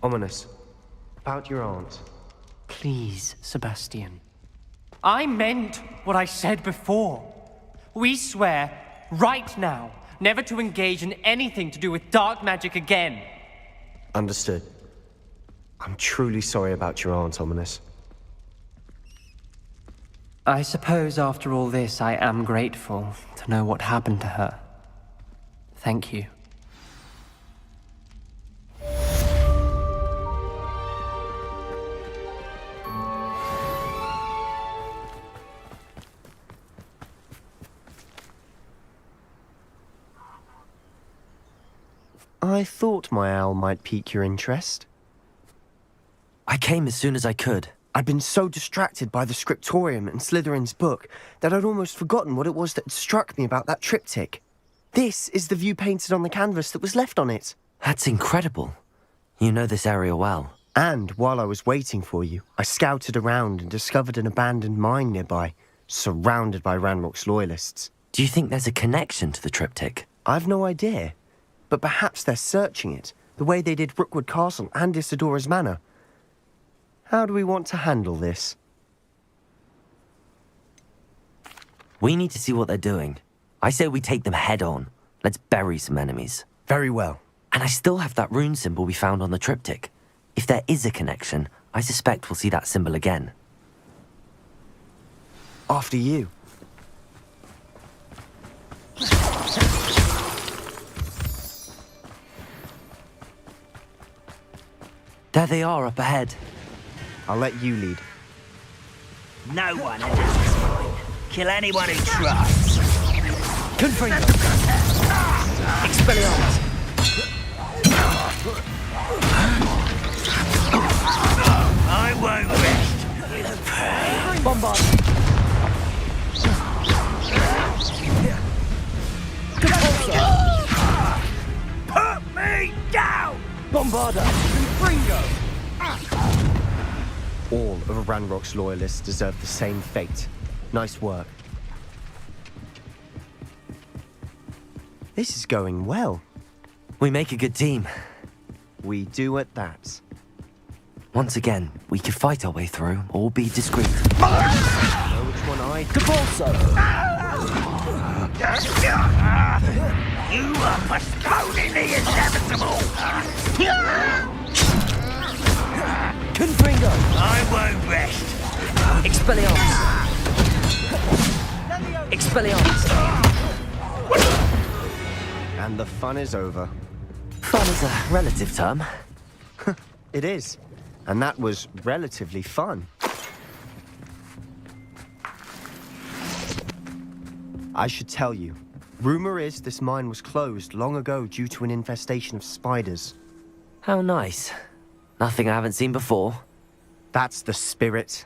Ominous. About your aunt. Please, Sebastian. I meant what I said before. We swear, right now, never to engage in anything to do with dark magic again. Understood. I'm truly sorry about your aunt, Ominous. I suppose after all this, I am grateful to know what happened to her. Thank you. I thought my owl might pique your interest. I came as soon as I could. I'd been so distracted by the scriptorium and Slytherin's book that I'd almost forgotten what it was that struck me about that triptych. This is the view painted on the canvas that was left on it. That's incredible. You know this area well. And while I was waiting for you, I scouted around and discovered an abandoned mine nearby, surrounded by Ranrock's loyalists. Do you think there's a connection to the triptych? I've no idea, but perhaps they're searching it, the way they did Rookwood Castle and Isidora's Manor. How do we want to handle this? We need to see what they're doing. I say we take them head on. Let's bury some enemies. Very well. And I still have that rune symbol we found on the triptych. If there is a connection, I suspect we'll see that symbol again. After you. There they are up ahead. I'll let you lead. No one enters mine. Kill anyone who tries. Confringo! Expelliarmus! I won't rest with prey. Bombard! Put me down! Bombarda! Confringo! All of Ranrock's loyalists deserve the same fate. Nice work. This is going well. We make a good team. We do at that. Once again, we could fight our way through, or be discreet. Know which one I do. You are postponing the inevitable! Confringo! I won't rest! Expelliarmus! Expelliarmus! And the fun is over. Fun is a relative term. It is. And that was relatively fun. I should tell you, rumor is this mine was closed long ago due to an infestation of spiders. How nice. Nothing I haven't seen before. That's the spirit.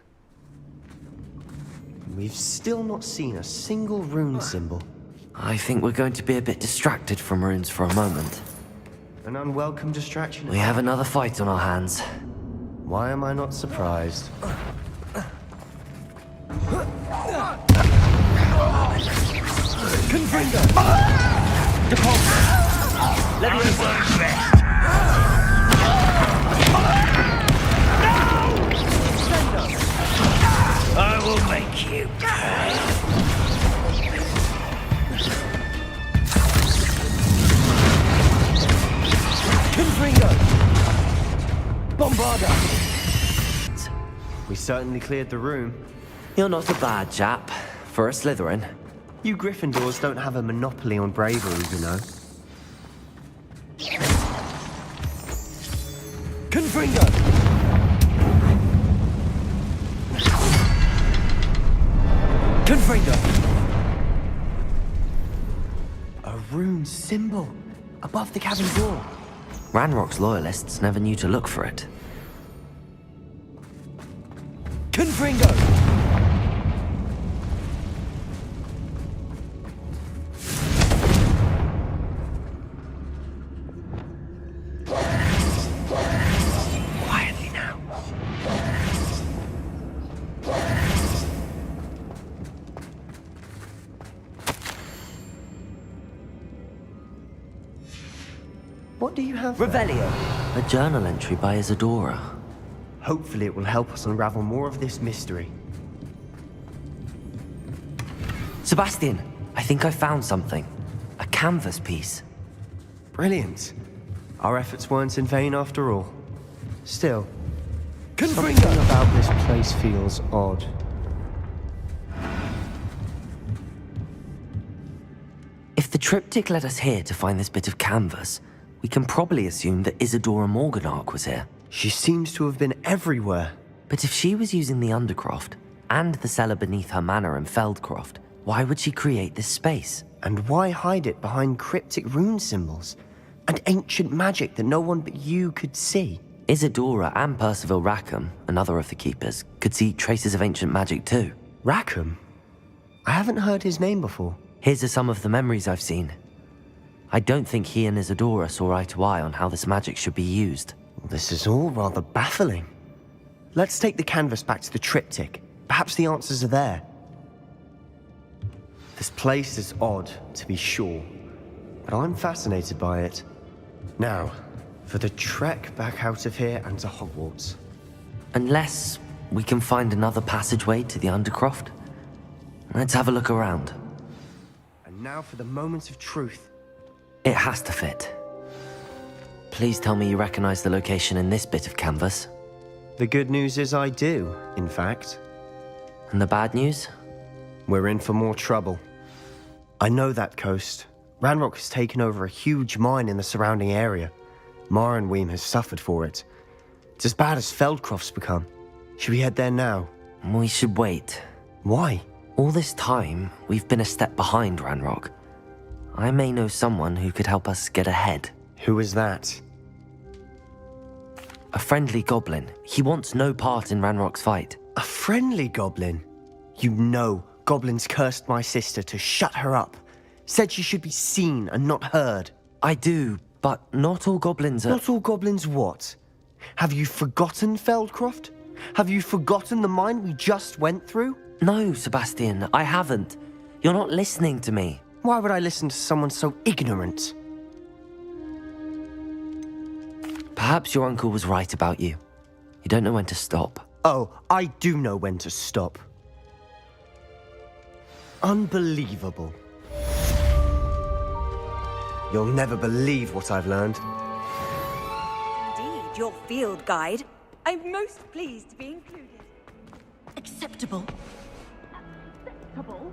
We've still not seen a single rune symbol. I think we're going to be a bit distracted from runes for a moment. An unwelcome distraction. We have another fight on our hands. Why am I not surprised? Confringo! Depulso! Leviosa! I will make you pay. Confringo! Bombarda! We certainly cleared the room. You're not a bad chap, for a Slytherin. You Gryffindors don't have a monopoly on bravery, you know. Confringo! Confringo! A rune symbol above the cabin door. Ranrock's loyalists never knew to look for it. Confringo! Quietly now. What do you have there? Revelio! A journal entry by Isadora. Hopefully it will help us unravel more of this mystery. Sebastian, I think I found something. A canvas piece. Brilliant. Our efforts weren't in vain after all. Still, something Confringo! about this place feels odd. If the triptych led us here to find this bit of canvas, we can probably assume that Isadora Morganark was here. She seems to have been everywhere. But if she was using the Undercroft and the cellar beneath her manor in Feldcroft, why would she create this space? And why hide it behind cryptic rune symbols and ancient magic that no one but you could see? Isadora and Percival Rackham, another of the keepers, could see traces of ancient magic too. Rackham? I haven't heard his name before. His are some of the memories I've seen. I don't think he and Isadora saw eye to eye on how this magic should be used. This is all rather baffling. Let's take the canvas back to the triptych. Perhaps the answers are there. This place is odd, to be sure, but I'm fascinated by it. Now, for the trek back out of here and to Hogwarts. Unless we can find another passageway to the Undercroft. Let's have a look around. And now for the moment of truth. It has to fit. Please tell me you recognize the location in this bit of canvas. The good news is I do, in fact. And the bad news? We're in for more trouble. I know that coast. Ranrock has taken over a huge mine in the surrounding area. Marrenweem has suffered for it. It's as bad as Feldcroft's become. Should we head there now? We should wait. Why? All this time, we've been a step behind Ranrock. I may know someone who could help us get ahead. Who is that? A friendly goblin. He wants no part in Ranrock's fight. A friendly goblin? You know goblins cursed my sister to shut her up. Said she should be seen and not heard. I do, but not all goblins are... Not all goblins what? Have you forgotten Feldcroft? Have you forgotten the mine we just went through? No, Sebastian, I haven't. You're not listening to me. Why would I listen to someone so ignorant? Perhaps your uncle was right about you. You don't know when to stop. Oh, I do know when to stop. Unbelievable. You'll never believe what I've learned. Indeed, your field guide. I'm most pleased to be included. Acceptable. Acceptable?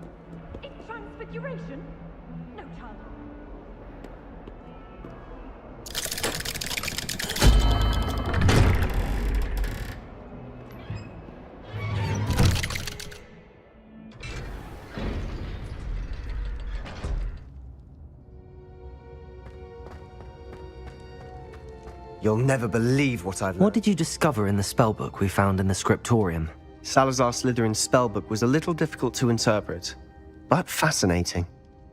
In transfiguration? No chance. You'll never believe what I've learned. What did you discover in the spellbook we found in the scriptorium? Salazar Slytherin's spellbook was a little difficult to interpret, but fascinating.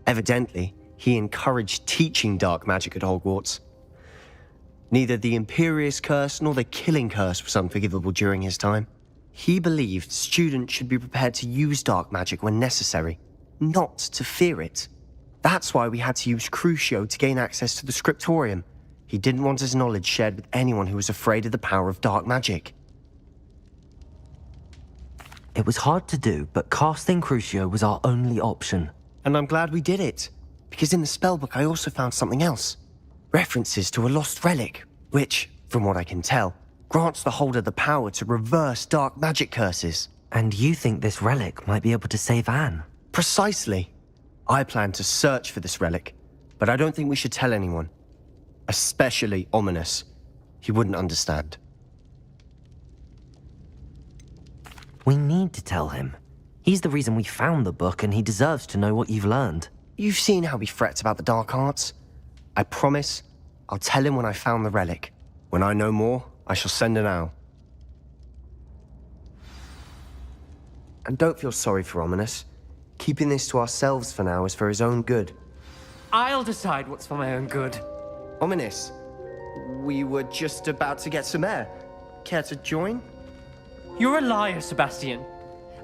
Evidently, he encouraged teaching dark magic at Hogwarts. Neither the Imperious Curse nor the Killing Curse was unforgivable during his time. He believed students should be prepared to use dark magic when necessary, not to fear it. That's why we had to use Crucio to gain access to the scriptorium. He didn't want his knowledge shared with anyone who was afraid of the power of dark magic. It was hard to do, but casting Crucio was our only option. And I'm glad we did it, because in the spellbook I also found something else. References to a lost relic, which, from what I can tell, grants the holder the power to reverse dark magic curses. And you think this relic might be able to save Anne? Precisely. I plan to search for this relic, but I don't think we should tell anyone. Especially Ominous. He wouldn't understand. We need to tell him. He's the reason we found the book, and he deserves to know what you've learned. You've seen how he frets about the dark arts. I promise I'll tell him when I found the relic. When I know more, I shall send an owl. And don't feel sorry for Ominous. Keeping this to ourselves for now is for his own good. I'll decide what's for my own good. Ominous, we were just about to get some air. Care to join? You're a liar, Sebastian.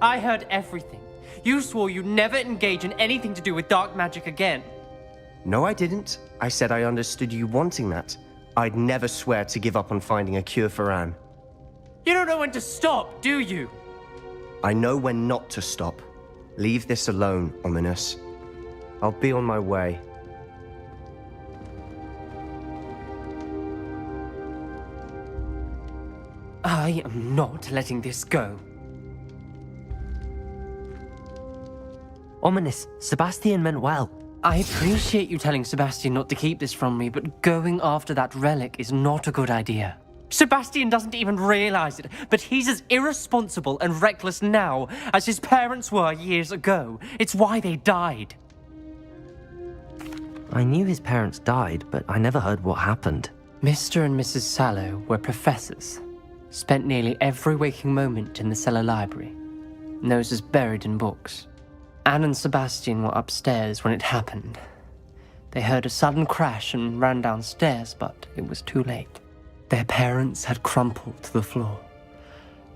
I heard everything. You swore you'd never engage in anything to do with dark magic again. No, I didn't. I said I understood you wanting that. I'd never swear to give up on finding a cure for Anne. You don't know when to stop, do you? I know when not to stop. Leave this alone, Ominous. I'll be on my way. I am not letting this go. Ominous, Sebastian meant well. I appreciate you telling Sebastian not to keep this from me, but going after that relic is not a good idea. Sebastian doesn't even realize it, but he's as irresponsible and reckless now as his parents were years ago. It's why they died. I knew his parents died, but I never heard what happened. Mr. and Mrs. Sallow were professors. Spent nearly every waking moment in the cellar library. Noses buried in books. Anne and Sebastian were upstairs when it happened. They heard a sudden crash and ran downstairs, but it was too late. Their parents had crumpled to the floor.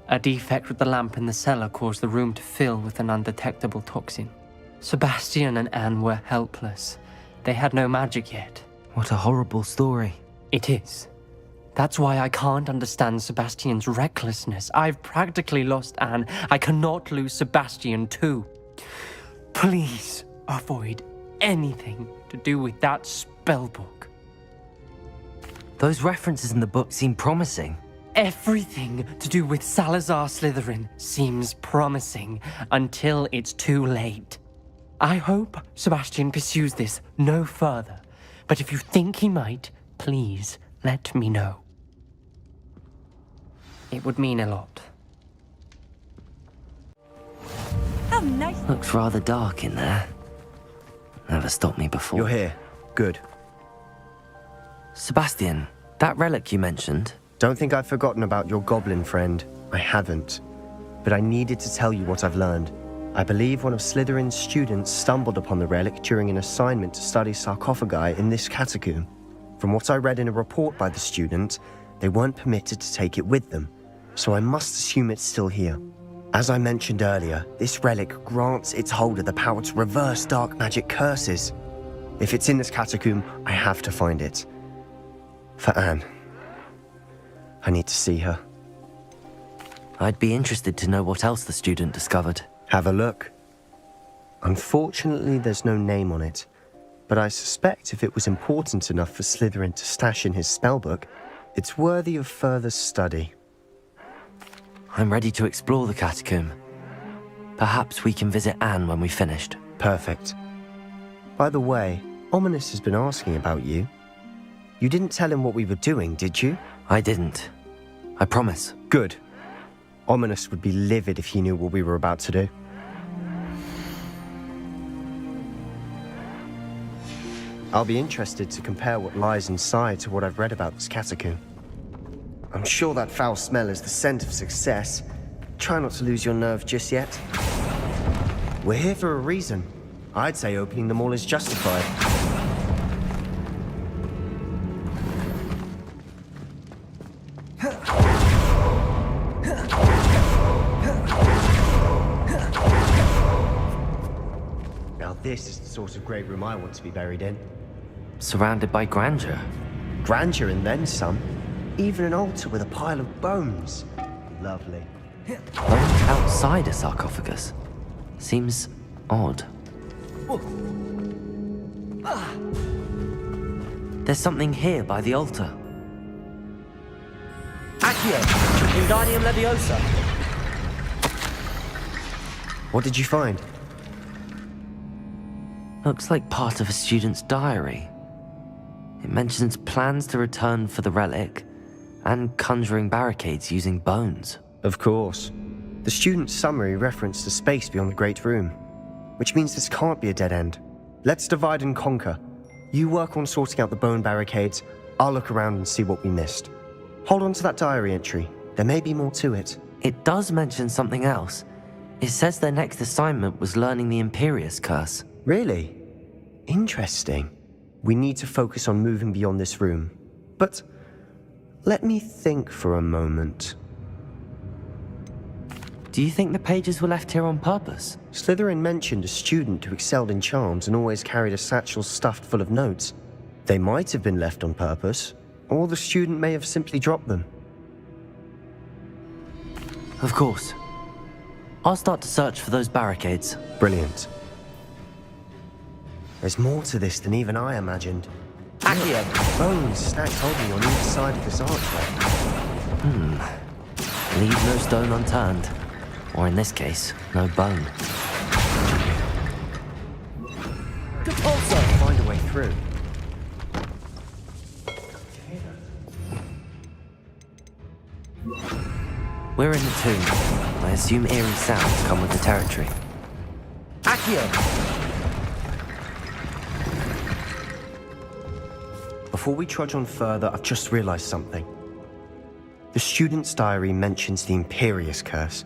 A defect with the lamp in the cellar caused the room to fill with an undetectable toxin. Sebastian and Anne were helpless. They had no magic yet. What a horrible story. It is. That's why I can't understand Sebastian's recklessness. I've practically lost Anne. I cannot lose Sebastian too. Please avoid anything to do with that spellbook. Those references in the book seem promising. Everything to do with Salazar Slytherin seems promising until it's too late. I hope Sebastian pursues this no further, but if you think he might, please let me know. It would mean a lot. How nice. Looks rather dark in there. Never stopped me before. You're here. Good. Sebastian, that relic you mentioned. Don't think I've forgotten about your goblin friend. I haven't. But I needed to tell you what I've learned. I believe one of Slytherin's students stumbled upon the relic during an assignment to study sarcophagi in this catacomb. From what I read in a report by the student, they weren't permitted to take it with them, so I must assume it's still here. As I mentioned earlier, this relic grants its holder the power to reverse dark magic curses. If it's in this catacomb, I have to find it. For Anne. I need to see her. I'd be interested to know what else the student discovered. Have a look. Unfortunately, there's no name on it, but I suspect if it was important enough for Slytherin to stash in his spellbook, it's worthy of further study. I'm ready to explore the catacomb. Perhaps we can visit Anne when we've finished. Perfect. By the way, Ominous has been asking about you. You didn't tell him what we were doing, did you? I didn't. I promise. Good. Ominous would be livid if he knew what we were about to do. I'll be interested to compare what lies inside to what I've read about this catacomb. I'm sure that foul smell is the scent of success. Try not to lose your nerve just yet. We're here for a reason. I'd say opening them all is justified. Now this is the sort of great room I want to be buried in. Surrounded by grandeur. Grandeur and then some. Even an altar with a pile of bones. Lovely. Bones outside a sarcophagus. Seems odd. There's something here by the altar. Accio, Wingardium Leviosa. What did you find? Looks like part of a student's diary. It mentions plans to return for the relic and conjuring barricades using bones. Of course. The student's summary referenced the space beyond the Great Room, which means this can't be a dead end. Let's divide and conquer. You work on sorting out the bone barricades, I'll look around and see what we missed. Hold on to that diary entry. There may be more to it. It does mention something else. It says their next assignment was learning the Imperius Curse. Really? Interesting. We need to focus on moving beyond this room. But let me think for a moment. Do you think the pages were left here on purpose? Slytherin mentioned a student who excelled in charms and always carried a satchel stuffed full of notes. They might have been left on purpose, Or the student may have simply dropped them. Of course. I'll start to search for those barricades. Brilliant. There's more to this than even I imagined. Accio! Bones stacked holding on either side of this archway. Leave no stone unturned. Or in this case, no bone. Also, find a way through. We're in the tomb. I assume eerie sounds come with the territory. Accio! Before we trudge on further, I've just realized something. The student's diary mentions the Imperious Curse.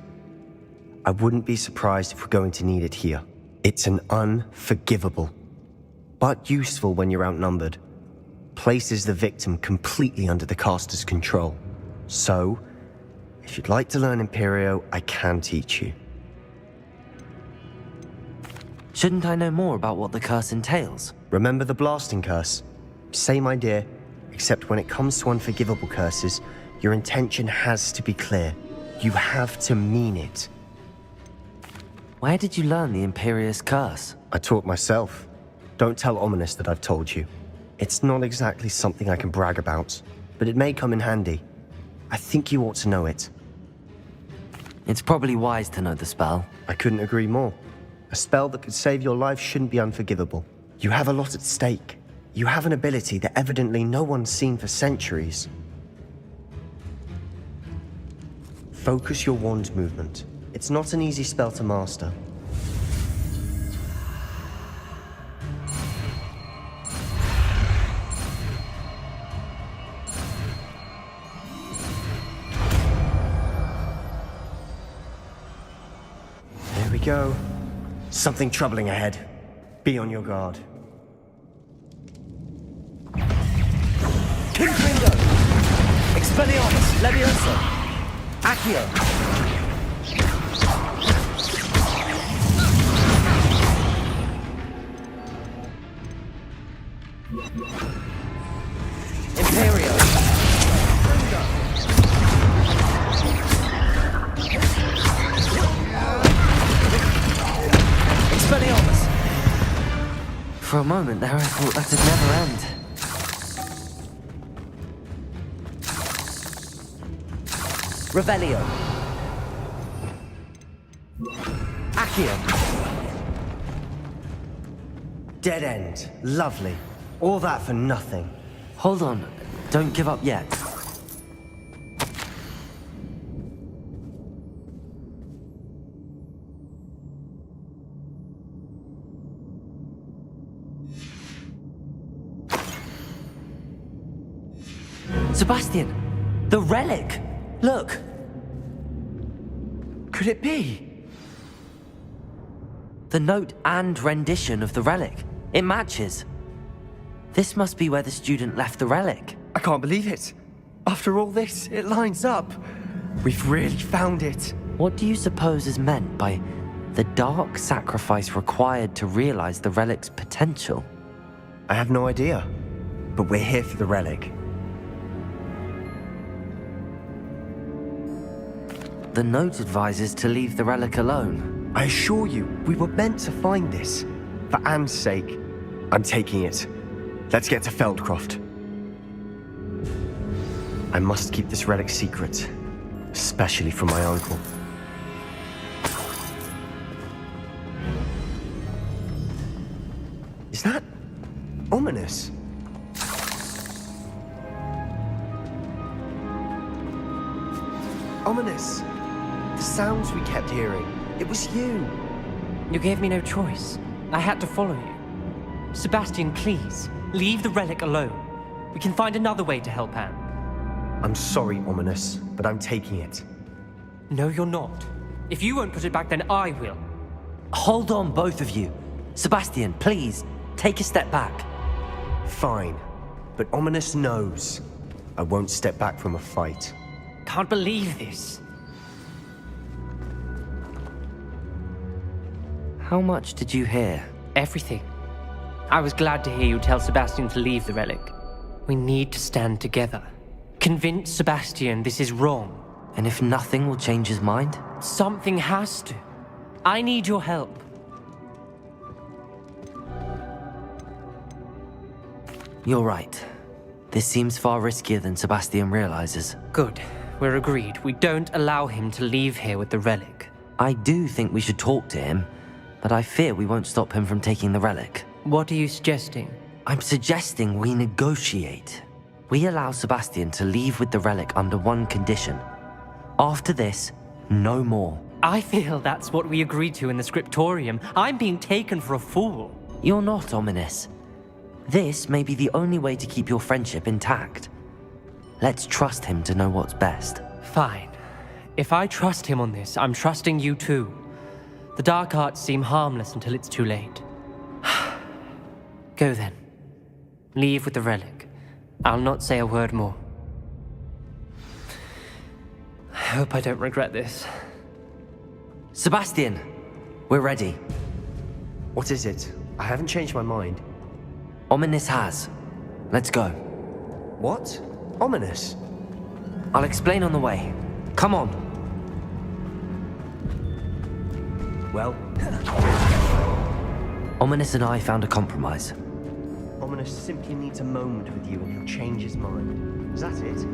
I wouldn't be surprised if we're going to need it here. It's an unforgivable, but useful when you're outnumbered. Places the victim completely under the caster's control. So, if you'd like to learn Imperio, I can teach you. Shouldn't I know more about what the curse entails? Remember the blasting curse? Same idea, except when it comes to unforgivable curses, your intention has to be clear. You have to mean it. Where did you learn the Imperious Curse? I taught myself. Don't tell Ominous that I've told you. It's not exactly something I can brag about, but it may come in handy. I think you ought to know it. It's probably wise to know the spell. I couldn't agree more. A spell that could save your life shouldn't be unforgivable. You have a lot at stake. You have an ability that evidently no one's seen for centuries. Focus your wand movement. It's not an easy spell to master. There we go. Something troubling ahead. Be on your guard. Confringo! Expelliarmus! Levioso! Accio! Imperio! Expelliarmus! For a moment there I thought that'd never end. Revelio. Accio. Dead end. Lovely. All that for nothing. Hold on. Don't give up yet. Sebastian! The relic! Look! Could it be? The note and rendition of the relic. It matches. This must be where the student left the relic. I can't believe it. After all this, it lines up. We've really found it. What do you suppose is meant by the dark sacrifice required to realize the relic's potential? I have no idea. But we're here for the relic. The note advises to leave the relic alone. I assure you, we were meant to find this. For Anne's sake. I'm taking it. Let's get to Feldcroft. I must keep this relic secret. Especially from my uncle. Is that ominous? Ominous. The sounds we kept hearing. It was you. You gave me no choice. I had to follow you. Sebastian, please, leave the relic alone. We can find another way to help Anne. I'm sorry, Ominous, but I'm taking it. No, you're not. If you won't put it back, then I will. Hold on, both of you. Sebastian, please, take a step back. Fine. But Ominous knows. I won't step back from a fight. Can't believe this. How much did you hear? Everything. I was glad to hear you tell Sebastian to leave the relic. We need to stand together. Convince Sebastian this is wrong. And if nothing will change his mind? Something has to. I need your help. You're right. This seems far riskier than Sebastian realizes. Good. We're agreed. We don't allow him to leave here with the relic. I do think we should talk to him, but I fear we won't stop him from taking the relic. What are you suggesting? I'm suggesting we negotiate. We allow Sebastian to leave with the relic under one condition. After this, no more. I feel that's what we agreed to in the scriptorium. I'm being taken for a fool. You're not ominous. This may be the only way to keep your friendship intact. Let's trust him to know what's best. Fine. If I trust him on this, I'm trusting you too. The dark arts seem harmless until it's too late. Go then. Leave with the relic. I'll not say a word more. I hope I don't regret this. Sebastian, we're ready. What is it? I haven't changed my mind. Ominous has. Let's go. What? Ominous? I'll explain on the way. Come on. Well, Ominous and I found a compromise. Ominous simply needs a moment with you and he'll change his mind. Is that it?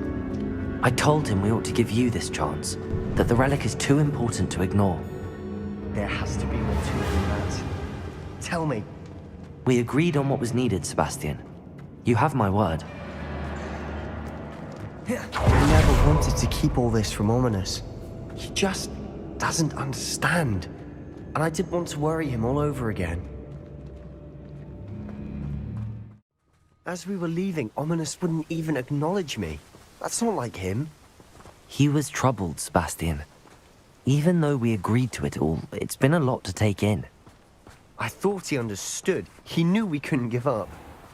I told him we ought to give you this chance, that the relic is too important to ignore. There has to be more to it than that. Tell me. We agreed on what was needed, Sebastian. You have my word. I never wanted to keep all this from Ominous. He just doesn't understand. And I didn't want to worry him all over again. As we were leaving, Ominous wouldn't even acknowledge me. That's not like him. He was troubled, Sebastian. Even though we agreed to it all, it's been a lot to take in. I thought he understood. He knew we couldn't give up.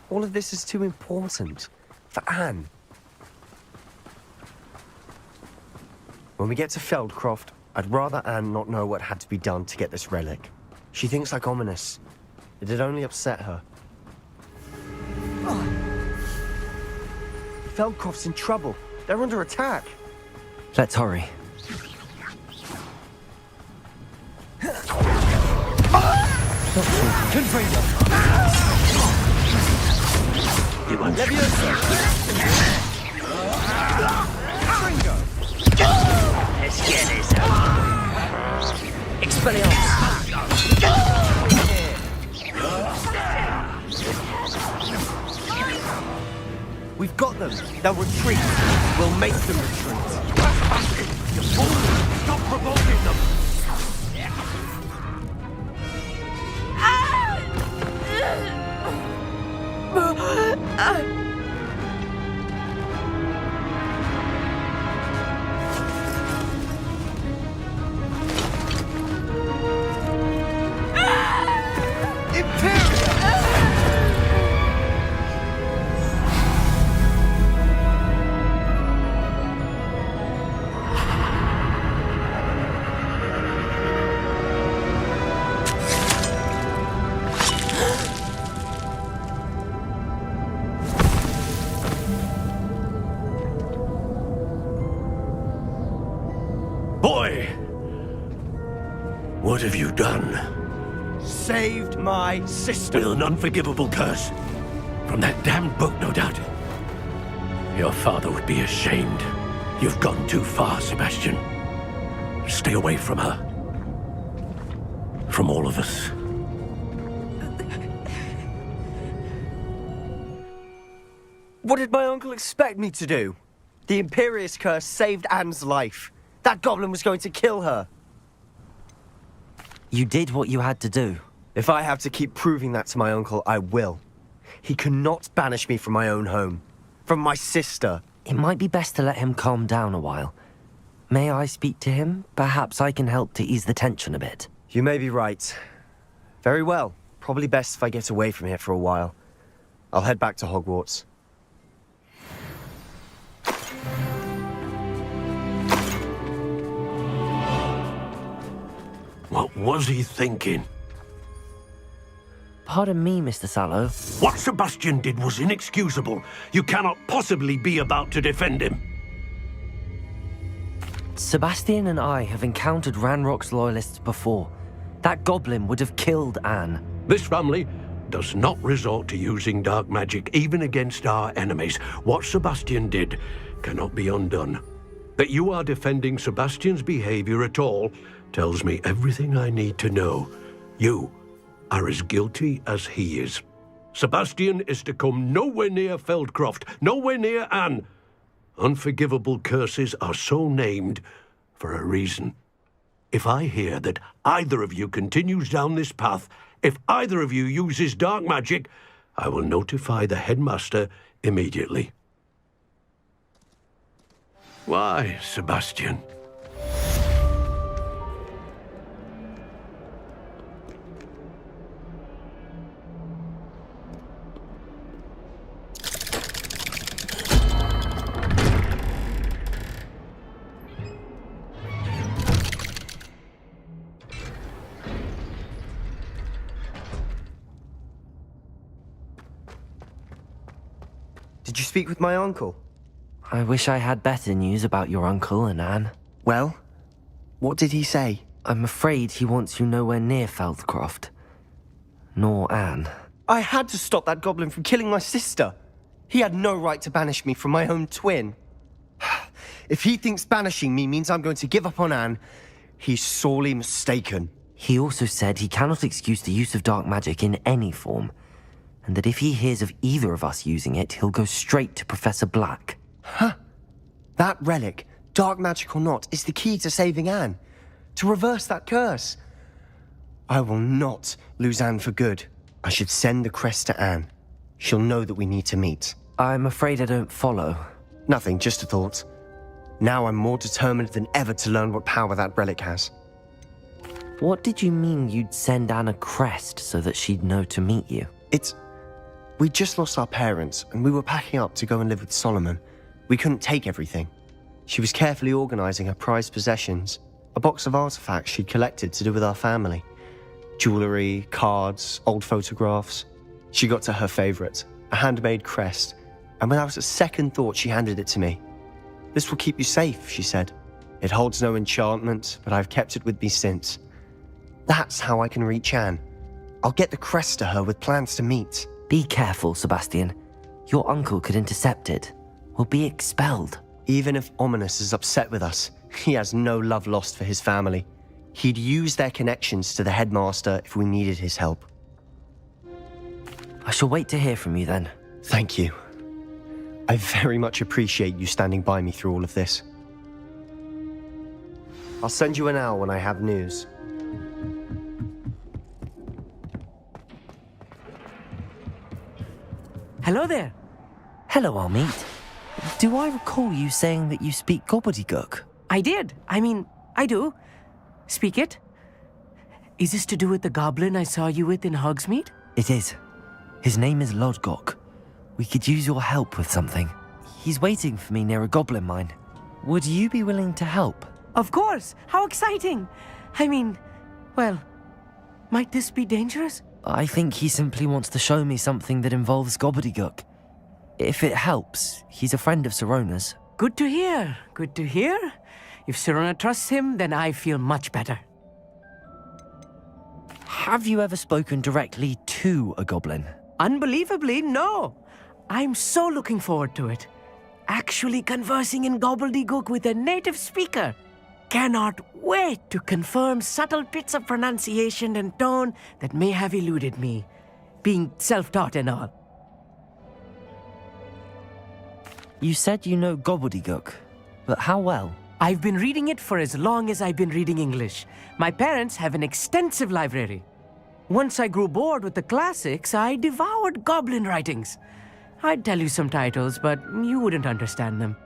All of this is too important. For Anne. When we get to Feldcroft, I'd rather Anne not know what had to be done to get this relic. She thinks like Ominous. It'd only upset her. Feldcroft's in trouble. They're under attack. Let's hurry. Let's get this over. We've got them. They'll retreat. We'll make them retreat. You fool! Stop provoking them! Boy! What have you done? Saved my sister. With an unforgivable curse. From that damned book, no doubt. Your father would be ashamed. You've gone too far, Sebastian. Stay away from her. From all of us. What did my uncle expect me to do? The Imperious curse saved Anne's life. That goblin was going to kill her. You did what you had to do. If I have to keep proving that to my uncle, I will. He cannot banish me from my own home. From my sister. It might be best to let him calm down a while. May I speak to him? Perhaps I can help to ease the tension a bit. You may be right. Very well. Probably best if I get away from here for a while. I'll head back to Hogwarts. What was he thinking? Pardon me, Mr. Sallow. What Sebastian did was inexcusable. You cannot possibly be about to defend him. Sebastian and I have encountered Ranrock's loyalists before. That goblin would have killed Anne. This family does not resort to using dark magic even against our enemies. What Sebastian did cannot be undone. That you are defending Sebastian's behavior at all tells me everything I need to know. You are as guilty as he is. Sebastian is to come nowhere near Feldcroft, nowhere near Anne. Unforgivable curses are so named for a reason. If I hear that either of you continues down this path, if either of you uses dark magic, I will notify the headmaster immediately. Why, Sebastian? Did you speak with my uncle? I wish I had better news about your uncle and Anne. Well, what did he say? I'm afraid he wants you nowhere near Feldcroft. Nor Anne. I had to stop that goblin from killing my sister. He had no right to banish me from my own twin. If he thinks banishing me means I'm going to give up on Anne, he's sorely mistaken. He also said he cannot excuse the use of dark magic in any form, and that if he hears of either of us using it, he'll go straight to Professor Black. That relic, dark magic or not, is the key to saving Anne. To reverse that curse. I will not lose Anne for good. I should send the crest to Anne. She'll know that we need to meet. I'm afraid I don't follow. Nothing, just a thought. Now I'm more determined than ever to learn what power that relic has. What did you mean you'd send Anne a crest so that she'd know to meet you? We just lost our parents, and we were packing up to go and live with Solomon. We couldn't take everything. She was carefully organizing her prized possessions, a box of artifacts she'd collected to do with our family. Jewelry, cards, old photographs. She got to her favorite, a handmade crest, and without a second thought she handed it to me. This will keep you safe, she said. It holds no enchantment, but I've kept it with me since. That's how I can reach Anne. I'll get the crest to her with plans to meet. Be careful, Sebastian. Your uncle could intercept it. We'll be expelled. Even if Ominous is upset with us, he has no love lost for his family. He'd use their connections to the headmaster if we needed his help. I shall wait to hear from you then. Thank you. I very much appreciate you standing by me through all of this. I'll send you an owl when I have news. Hello there. Hello, Armeet. Do I recall you saying that you speak gobbledygook? I did. I do. Speak it. Is this to do with the goblin I saw you with in Hogsmeade? It is. His name is Lodgok. We could use your help with something. He's waiting for me near a goblin mine. Would you be willing to help? Of course. How exciting. Well, might this be dangerous? I think he simply wants to show me something that involves gobbledygook. If it helps, he's a friend of Sirona's. Good to hear. Good to hear. If Sirona trusts him, then I feel much better. Have you ever spoken directly to a goblin? Unbelievably, no. I'm so looking forward to it. Actually conversing in gobbledygook with a native speaker. Cannot wait to confirm subtle bits of pronunciation and tone that may have eluded me, being self-taught and all. You said you know gobbledygook, but how well? I've been reading it for as long as I've been reading English. My parents have an extensive library. Once I grew bored with the classics, I devoured goblin writings. I'd tell you some titles, but you wouldn't understand them.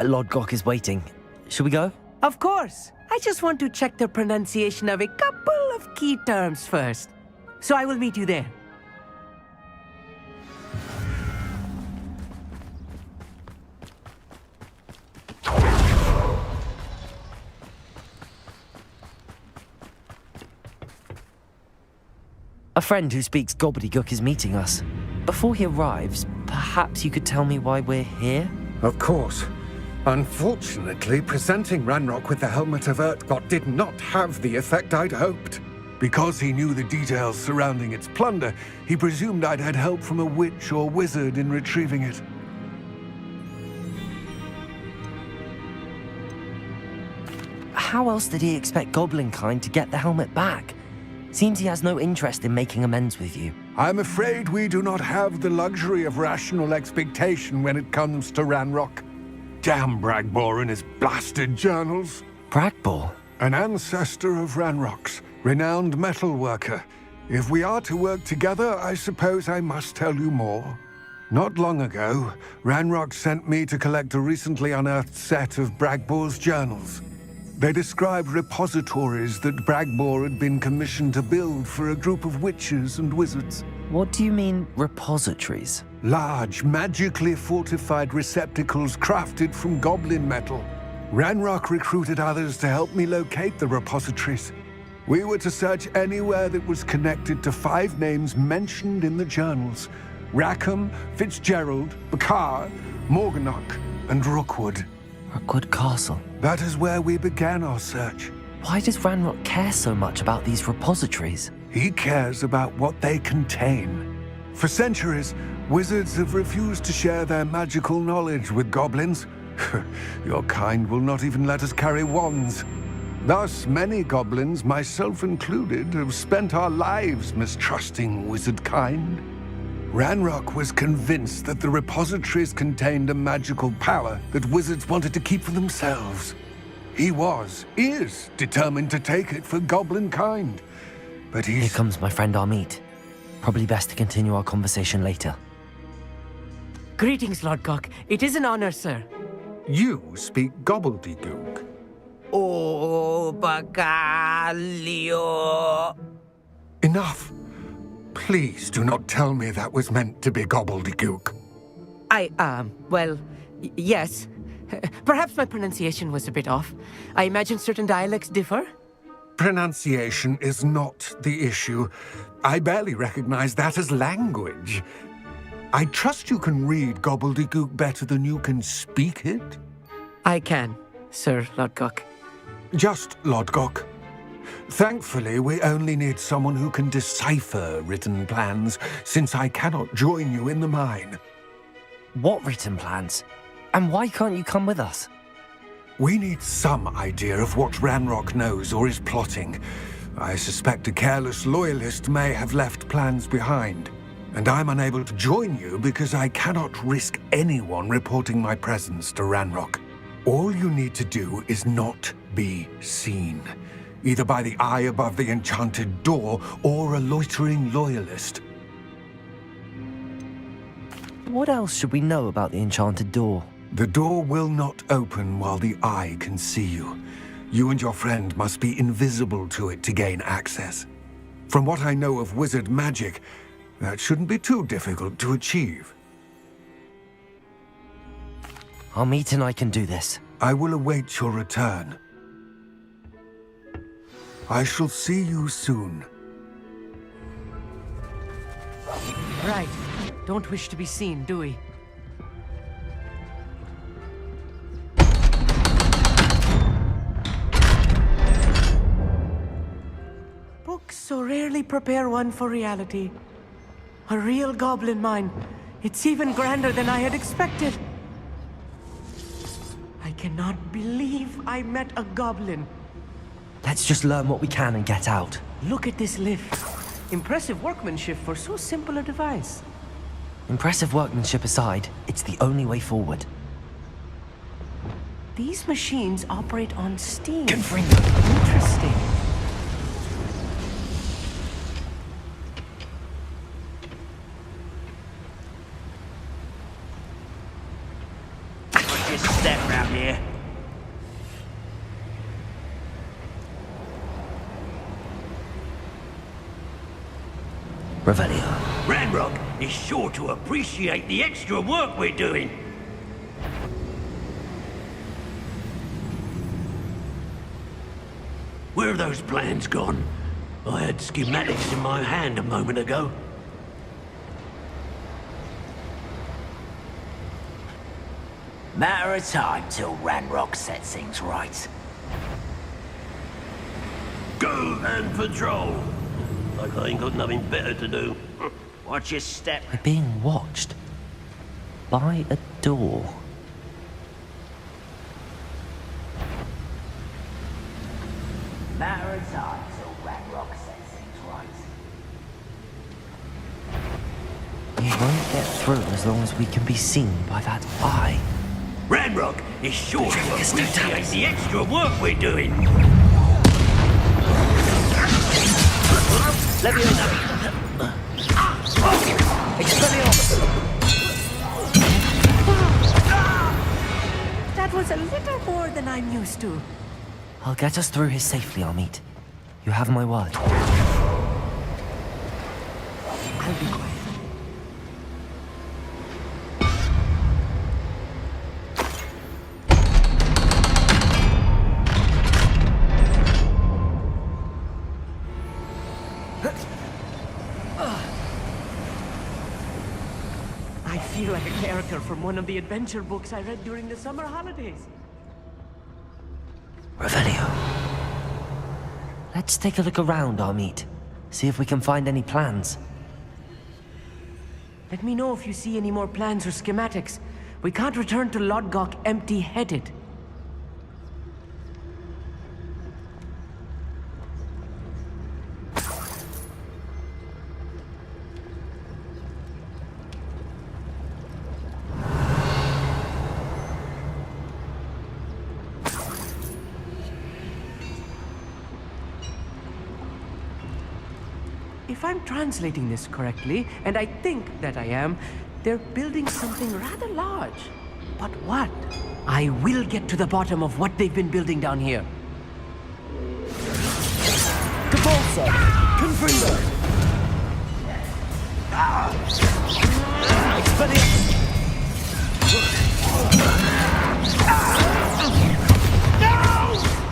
Lodgok is waiting. Shall we go? Of course. I just want to check the pronunciation of a couple of key terms first. So I will meet you there. A friend who speaks gobbledygook is meeting us. Before he arrives, perhaps you could tell me why we're here? Of course. Unfortunately, presenting Ranrock with the Helmet of Urtkot did not have the effect I'd hoped. Because he knew the details surrounding its plunder, he presumed I'd had help from a witch or wizard in retrieving it. How else did he expect Goblinkind to get the helmet back? Seems he has no interest in making amends with you. I'm afraid we do not have the luxury of rational expectation when it comes to Ranrock. Damn Bragbor and his blasted journals. Bragbor? An ancestor of Ranrock's, renowned metal worker. If we are to work together, I suppose I must tell you more. Not long ago, Ranrock sent me to collect a recently unearthed set of Bragbor's journals. They described repositories that Bragbor had been commissioned to build for a group of witches and wizards. What do you mean, repositories? Large, magically fortified receptacles crafted from goblin metal. Ranrock recruited others to help me locate the repositories. We were to search anywhere that was connected to 5 names mentioned in the journals: Rackham, Fitzgerald, Bakar, Morganach, and Rookwood. Rookwood Castle. That is where we began our search. Why does Ranrock care so much about these repositories? He cares about what they contain. For centuries, wizards have refused to share their magical knowledge with goblins. Your kind will not even let us carry wands. Thus, many goblins, myself included, have spent our lives mistrusting wizard kind. Ranrock was convinced that the repositories contained a magical power that wizards wanted to keep for themselves. He is determined to take it for goblin kind. But Here comes my friend Amit. Probably best to continue our conversation later. Greetings, Lord Cock. It is an honor, sir. You speak gobbledygook. Oh, Bagalio. Enough. Please do not tell me that was meant to be gobbledygook. Yes. Perhaps my pronunciation was a bit off. I imagine certain dialects differ. Pronunciation is not the issue. I barely recognize that as language. I trust you can read gobbledygook better than you can speak it? I can, Sir Lodgok. Just Lodgok. Thankfully, we only need someone who can decipher written plans, since I cannot join you in the mine. What written plans? And why can't you come with us? We need some idea of what Ranrock knows or is plotting. I suspect a careless loyalist may have left plans behind. And I'm unable to join you because I cannot risk anyone reporting my presence to Ranrock. All you need to do is not be seen, either by the eye above the enchanted door or a loitering loyalist. What else should we know about the enchanted door? The door will not open while the eye can see you. You and your friend must be invisible to it to gain access. From what I know of wizard magic, that shouldn't be too difficult to achieve. Amit and I can do this. I will await your return. I shall see you soon. Right. Don't wish to be seen, do we? Books so rarely prepare one for reality. A real goblin mine. It's even grander than I had expected. I cannot believe I met a goblin. Let's just learn what we can and get out. Look at this lift. Impressive workmanship for so simple a device. Impressive workmanship aside, it's the only way forward. These machines operate on steam. Confringo. Interesting. Just step round here. Revelio. Ranrock is sure to appreciate the extra work we're doing. Where are those plans gone? I had schematics in my hand a moment ago. Matter of time till Ranrock sets things right. Go and patrol. Like I ain't got nothing better to do. Watch your step. We're being watched by a door. Matter of time till Ranrock sets things right. We won't get through as long as we can be seen by that eye. Ranrock is sure to appreciate the extra work we're doing. That was a little more than I'm used to. I'll get us through here safely, Amit. You have my word. I'll be quiet. I feel like a character from one of the adventure books I read during the summer holidays. Revelio. Let's take a look around, Amit. See if we can find any plans. Let me know if you see any more plans or schematics. We can't return to Lodgok empty-headed. If I'm translating this correctly, and I think that I am, they're building something rather large. But what? I will get to the bottom of what they've been building down here. Capolsa! Confringo!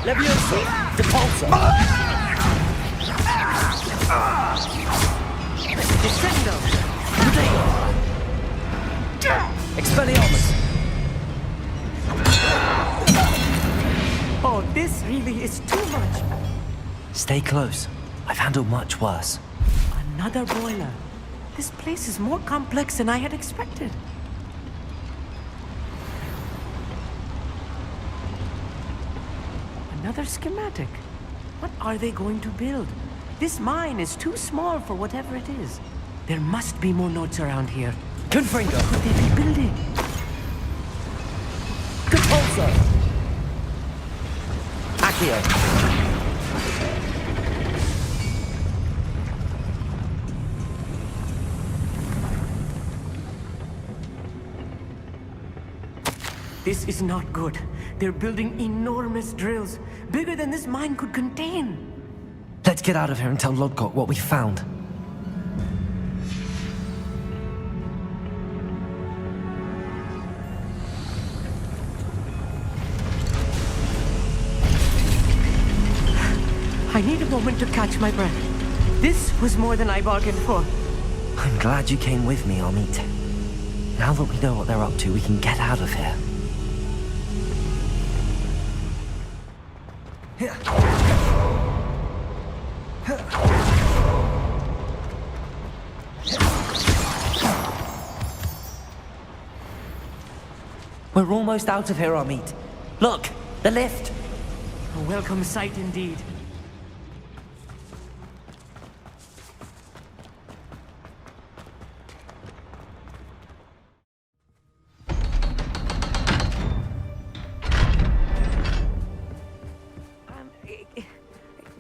Levioso! Capolsa! Descendo! Expelliarmus! Oh, this really is too much. Stay close. I've handled much worse. Another boiler. This place is more complex than I had expected. Another schematic. What are they going to build? This mine is too small for whatever it is. There must be more notes around here. Confringo! What could they be building? Capolsa! Accio! This is not good. They're building enormous drills, bigger than this mine could contain. Let's get out of here and tell Lodgok what we found. I need a moment to catch my breath. This was more than I bargained for. I'm glad you came with me, Amit. Now that we know what they're up to, we can get out of here. We're almost out of here, Amit. Look, the lift. A welcome sight indeed.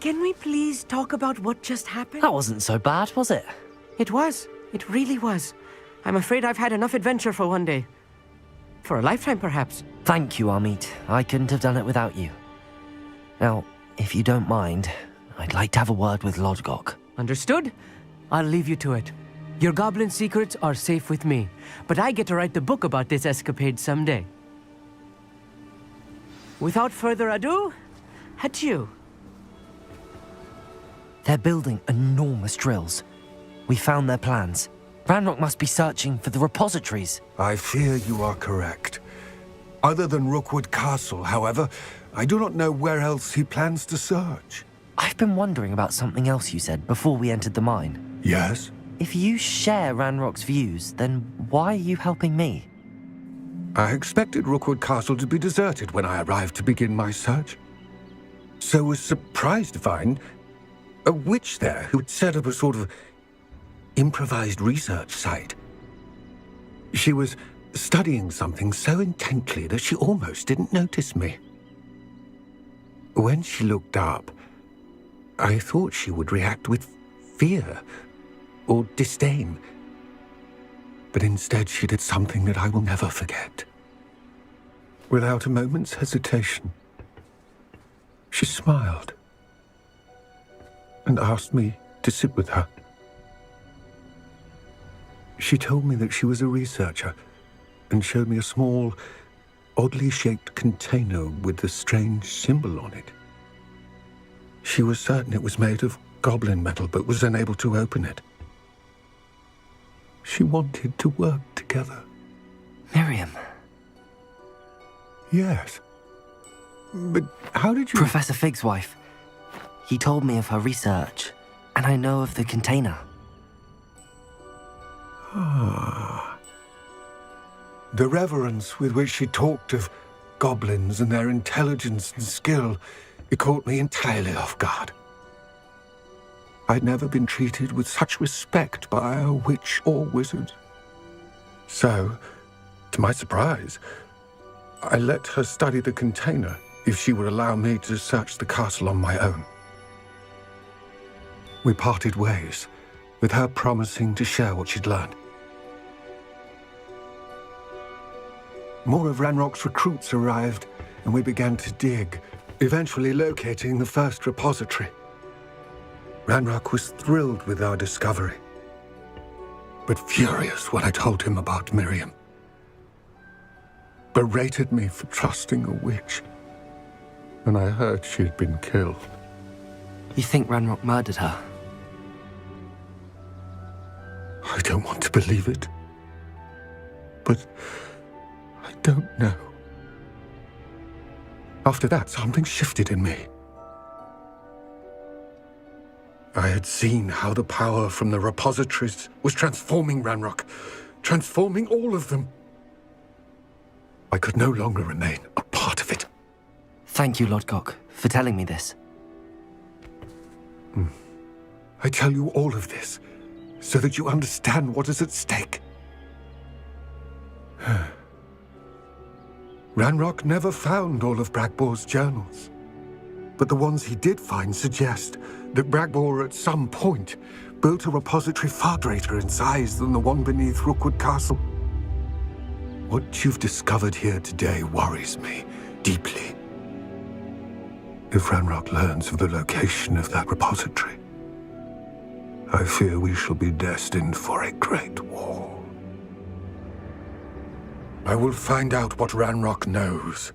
Can we please talk about what just happened? That wasn't so bad, was it? It was. It really was. I'm afraid I've had enough adventure for one day. For a lifetime, perhaps. Thank you, Amit. I couldn't have done it without you. Now, if you don't mind, I'd like to have a word with Lodgok. Understood? I'll leave you to it. Your goblin secrets are safe with me, but I get to write the book about this escapade someday. Without further ado, adieu. They're building enormous drills. We found their plans. Ranrock must be searching for the repositories. I fear you are correct. Other than Rookwood Castle, however, I do not know where else he plans to search. I've been wondering about something else you said before we entered the mine. Yes? If you share Ranrock's views, then why are you helping me? I expected Rookwood Castle to be deserted when I arrived to begin my search. So was surprised to find a witch there who'd set up a sort of improvised research site. She was studying something so intently that she almost didn't notice me. When she looked up, I thought she would react with fear or disdain. But instead she did something that I will never forget. Without a moment's hesitation, she smiled and asked me to sit with her. She told me that she was a researcher and showed me a small, oddly shaped container with a strange symbol on it. She was certain it was made of goblin metal, but was unable to open it. She wanted to work together. Miriam. Yes. But how did you... Professor Fig's wife. He told me of her research, and I know of the container. The reverence with which she talked of goblins and their intelligence and skill, it caught me entirely off guard. I'd never been treated with such respect by a witch or wizard. So, to my surprise, I let her study the container if she would allow me to search the castle on my own. We parted ways, with her promising to share what she'd learned. More of Ranrock's recruits arrived, and we began to dig, eventually locating the first repository. Ranrock was thrilled with our discovery, but furious when I told him about Miriam. Berated me for trusting a witch, and I heard she'd been killed. You think Ranrock murdered her? I don't want to believe it, but I don't know. After that, something shifted in me. I had seen how the power from the repositories was transforming Ranrock, transforming all of them. I could no longer remain a part of it. Thank you, Lodgok, for telling me this. I tell you all of this so that you understand what is at stake. Ranrock never found all of Bragbor's journals, but the ones he did find suggest that Bragbor at some point built a repository far greater in size than the one beneath Rookwood Castle. What you've discovered here today worries me deeply. If Ranrock learns of the location of that repository, I fear we shall be destined for a great war. I will find out what Ranrock knows.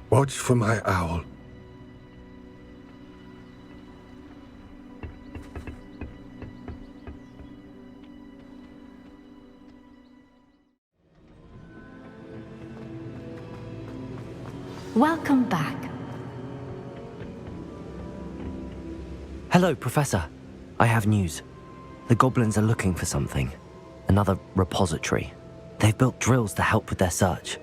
Watch for my owl. Welcome back. Hello, Professor. I have news. The goblins are looking for something. Another repository. They've built drills to help with their search.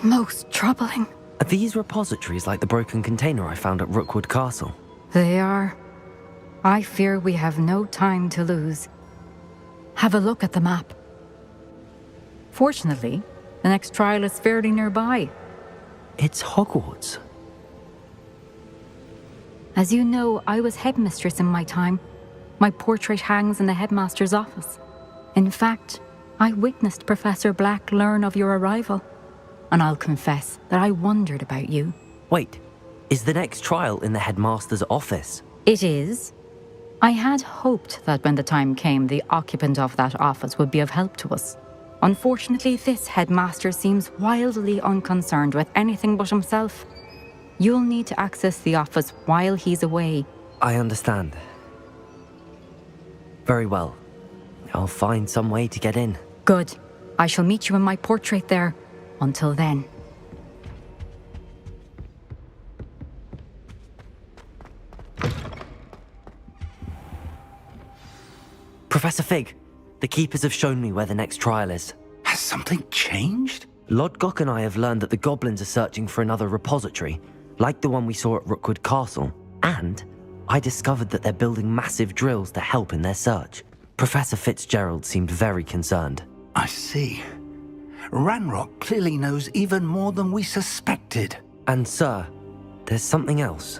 Most troubling. Are these repositories like the broken container I found at Rookwood Castle? They are. I fear we have no time to lose. Have a look at the map. Fortunately, the next trial is fairly nearby. It's Hogwarts. As you know, I was headmistress in my time. My portrait hangs in the headmaster's office. In fact, I witnessed Professor Black learn of your arrival. And I'll confess that I wondered about you. Wait, is the next trial in the headmaster's office? It is. I had hoped that when the time came, the occupant of that office would be of help to us. Unfortunately, this headmaster seems wildly unconcerned with anything but himself. You'll need to access the office while he's away. I understand. Very well. I'll find some way to get in. Good. I shall meet you in my portrait there. Until then. Professor Fig, the Keepers have shown me where the next trial is. Has something changed? Lodgok and I have learned that the goblins are searching for another repository, like the one we saw at Rookwood Castle. And I discovered that they're building massive drills to help in their search. Professor Fitzgerald seemed very concerned. I see. Ranrock clearly knows even more than we suspected. And sir, there's something else.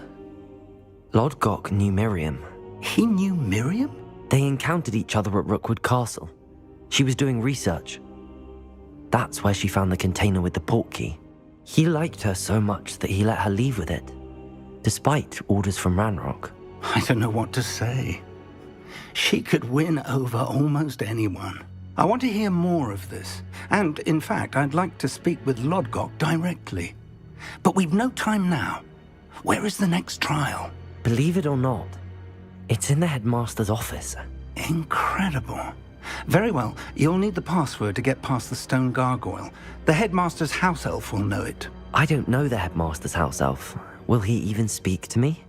Lodgok knew Miriam. He knew Miriam? They encountered each other at Rookwood Castle. She was doing research. That's where she found the container with the portkey. He liked her so much that he let her leave with it, despite orders from Ranrock. I don't know what to say. She could win over almost anyone. I want to hear more of this. And, in fact, I'd like to speak with Lodgok directly. But we've no time now. Where is the next trial? Believe it or not, it's in the headmaster's office. Incredible. Very well. You'll need the password to get past the stone gargoyle. The headmaster's house elf will know it. I don't know the headmaster's house elf. Will he even speak to me?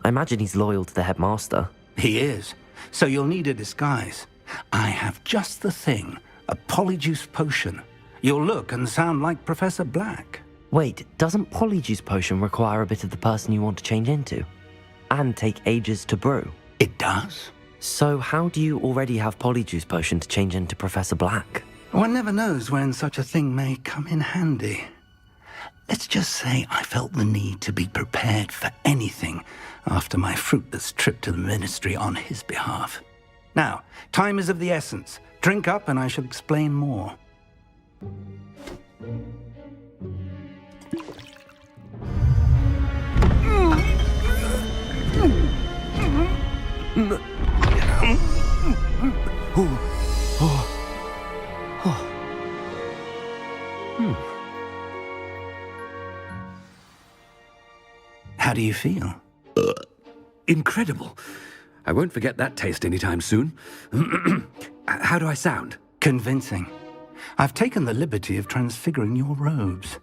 I imagine he's loyal to the headmaster. He is. So you'll need a disguise. I have just the thing. A polyjuice potion. You'll look and sound like Professor Black. Wait, doesn't polyjuice potion require a bit of the person you want to change into? And take ages to brew? It does. So how do you already have polyjuice potion to change into Professor Black? One never knows when such a thing may come in handy. Let's just say I felt the need to be prepared for anything after my fruitless trip to the ministry on his behalf. Now, time is of the essence. Drink up and I shall explain more. How do you feel? Incredible. I won't forget that taste anytime soon. How do I sound? Convincing. I've taken the liberty of transfiguring your robes.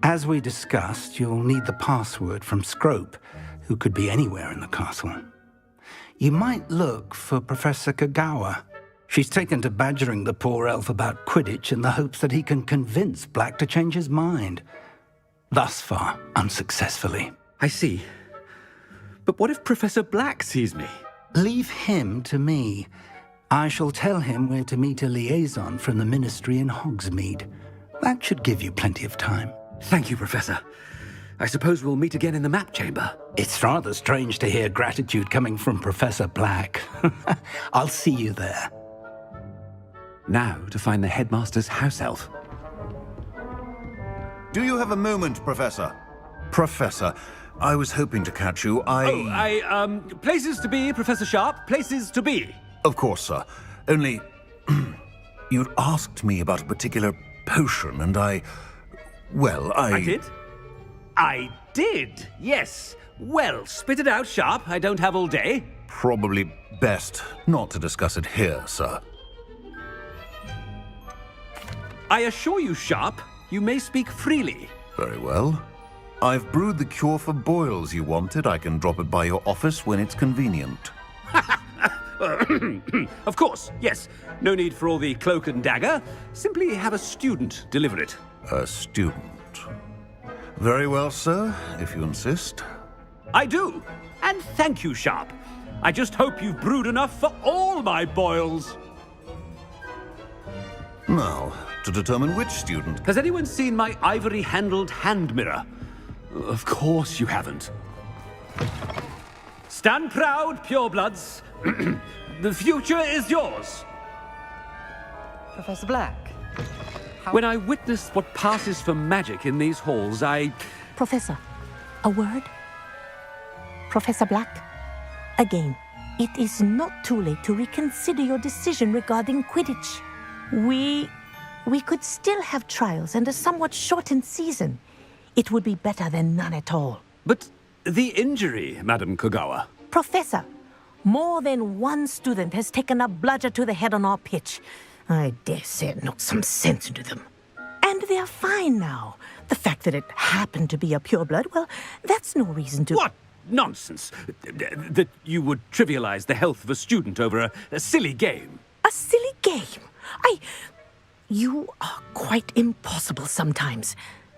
As we discussed, you'll need the password from Scrope, who could be anywhere in the castle. You might look for Professor Kagawa. She's taken to badgering the poor elf about Quidditch in the hopes that he can convince Black to change his mind. Thus far, unsuccessfully. I see. But what if Professor Black sees me? Leave him to me. I shall tell him where to meet a liaison from the ministry in Hogsmeade. That should give you plenty of time. Thank you, Professor. I suppose we'll meet again in the map chamber. It's rather strange to hear gratitude coming from Professor Black. I'll see you there. Now to find the headmaster's house elf. Do you have a moment, Professor? Professor, I was hoping to catch you. Places to be, Professor Sharp. Places to be. Of course, sir. Only, you'd asked me about a particular potion, and I did? I did, yes. Well, spit it out, Sharp. I don't have all day. Probably best not to discuss it here, sir. I assure you, Sharp, you may speak freely. Very well. I've brewed the cure for boils you wanted. I can drop it by your office when it's convenient. Of course, yes. No need for all the cloak and dagger. Simply have a student deliver it. A student. Very well, sir, if you insist. I do. And thank you, Sharp. I just hope you've brewed enough for all my boils. Now, to determine which student... Has anyone seen my ivory-handled hand mirror? Of course you haven't. Stand proud, purebloods. The future is yours. Professor Black. When I witnessed what passes for magic in these halls, Professor, a word? Professor Black, again, it is not too late to reconsider your decision regarding Quidditch. We could still have trials and a somewhat shortened season. It would be better than none at all. But the injury, Madam Kogawa. Professor, more than one student has taken a bludger to the head on our pitch. I dare say it knocked some sense into them. And they're fine now. The fact that it happened to be a pureblood, well, that's no reason to... What nonsense! That you would trivialize the health of a student over a silly game. A silly game? You are quite impossible sometimes.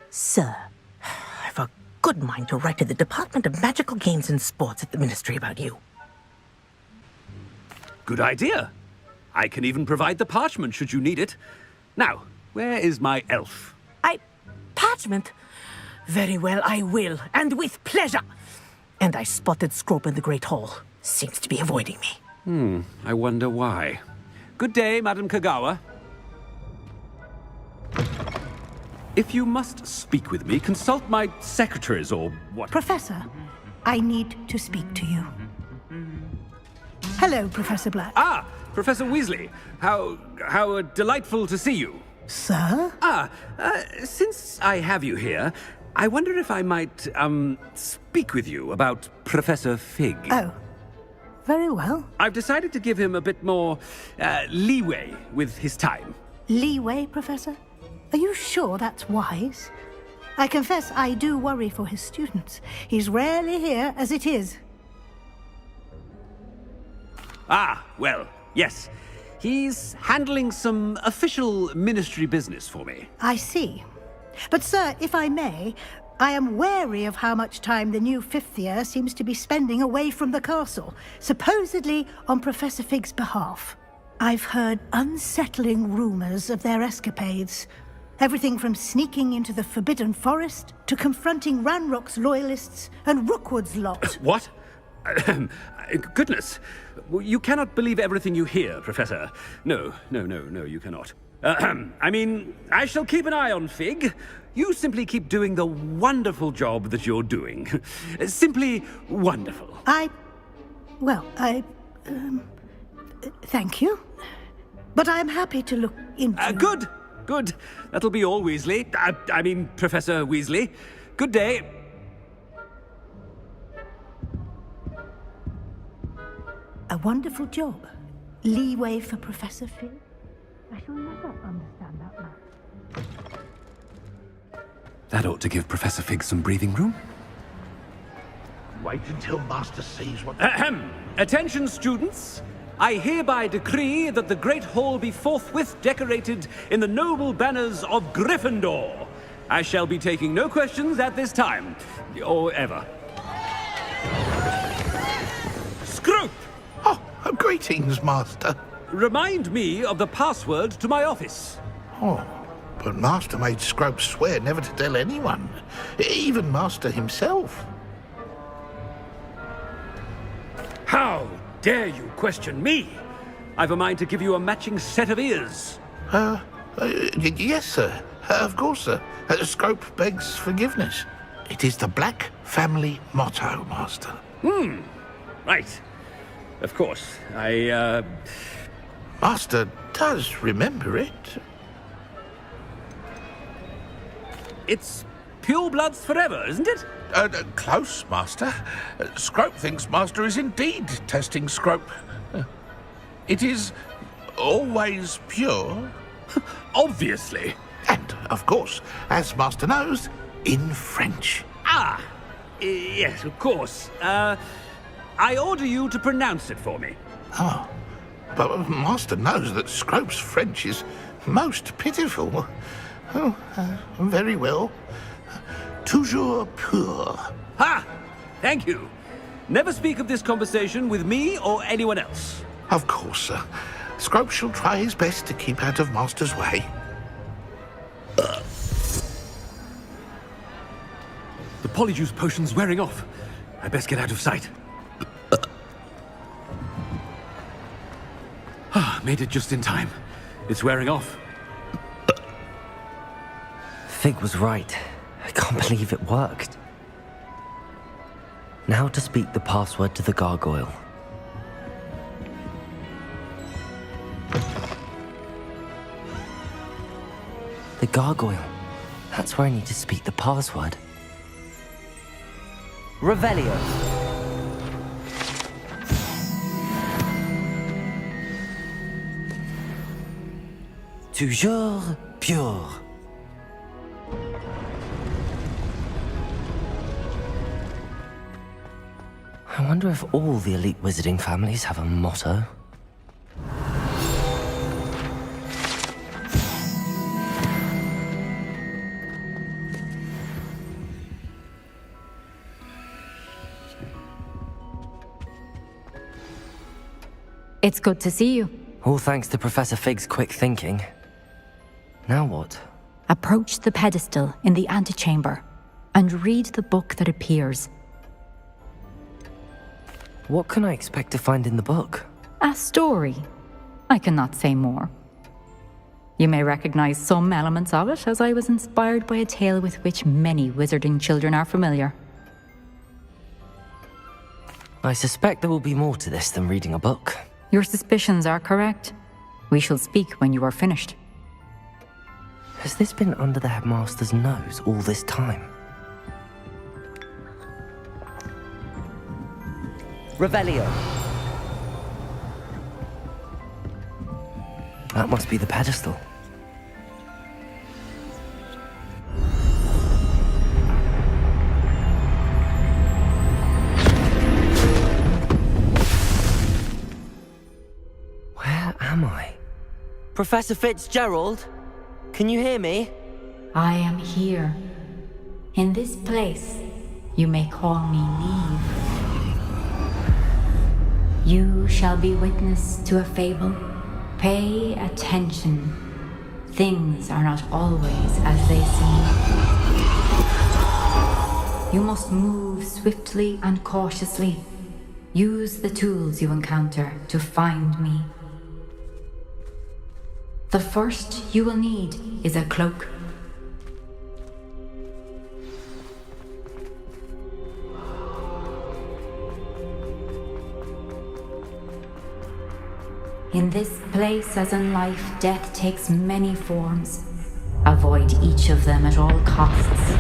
Sir, I've a good mind to write to the Department of Magical Games and Sports at the Ministry about you. Good idea. I can even provide the parchment should you need it. Now, where is my elf? Parchment? Very well, I will, and with pleasure. And I spotted Scrope in the Great Hall. Seems to be avoiding me. I wonder why. Good day, Madam Kagawa. If you must speak with me, consult my secretaries or what... Professor, I need to speak to you. Hello, Professor Black. Ah, Professor Weasley. How delightful to see you. Sir? Since I have you here, I wonder if I might, speak with you about Professor Fig. Oh, very well. I've decided to give him a bit more, leeway with his time. Leeway, Professor? Are you sure that's wise? I confess I do worry for his students. He's rarely here as it is. Ah, well, yes. He's handling some official ministry business for me. I see. But, sir, if I may, I am wary of how much time the new fifth year seems to be spending away from the castle, supposedly on Professor Fig's behalf. I've heard unsettling rumors of their escapades. Everything from sneaking into the Forbidden Forest to confronting Ranrock's loyalists and Rookwood's lot. What? Goodness. You cannot believe everything you hear, Professor. No, you cannot. I mean, I shall keep an eye on Fig. You simply keep doing the wonderful job that you're doing. Simply wonderful. Thank you. But I'm happy to look into... Good. That'll be all, Weasley. I mean, Professor Weasley. Good day. A wonderful job. Leeway for Professor Fig. I shall never understand that man. That ought to give Professor Fig some breathing room. Wait until Master sees what... Attention, students. I hereby decree that the Great Hall be forthwith decorated in the noble banners of Gryffindor. I shall be taking no questions at this time, or ever. Scrope! Oh, greetings, Master. Remind me of the password to my office. Oh, but Master made Scrope swear never to tell anyone, even Master himself. How dare you question me? I've a mind to give you a matching set of ears. Yes, sir. Of course, sir. Scrope begs forgiveness. It is the Black family motto, Master. Right. Of course. Master does remember it. It's purebloods forever, isn't it? Close, Master. Scrope thinks Master is indeed testing Scrope. It is always pure. Obviously. And, of course, as Master knows, in French. Yes, of course. I order you to pronounce it for me. Oh, but Master knows that Scrope's French is most pitiful. Oh, very well. Toujours pur. Ha! Thank you. Never speak of this conversation with me or anyone else. Of course, sir. Scrope shall try his best to keep out of Master's way. The polyjuice potion's wearing off. I best get out of sight. Made it just in time. It's wearing off. Fig was right. I can't believe it worked. Now to speak the password to the gargoyle. The gargoyle. That's where I need to speak the password. Revelio. toujours pure. I wonder if all the elite wizarding families have a motto. It's good to see you. All thanks to Professor Fig's quick thinking. Now what? Approach the pedestal in the antechamber and read the book that appears. What can I expect to find in the book? A story. I cannot say more. You may recognize some elements of it, as I was inspired by a tale with which many wizarding children are familiar. I suspect there will be more to this than reading a book. Your suspicions are correct. We shall speak when you are finished. Has this been under the headmaster's nose all this time? Revelio. That must be the pedestal. Where am I? Professor Fitzgerald? Can you hear me? I am here. In this place, you may call me Neve. You shall be witness to a fable. Pay attention. Things are not always as they seem. You must move swiftly and cautiously. Use the tools you encounter to find me. The first you will need is a cloak. In this place, as in life, death takes many forms. Avoid each of them at all costs.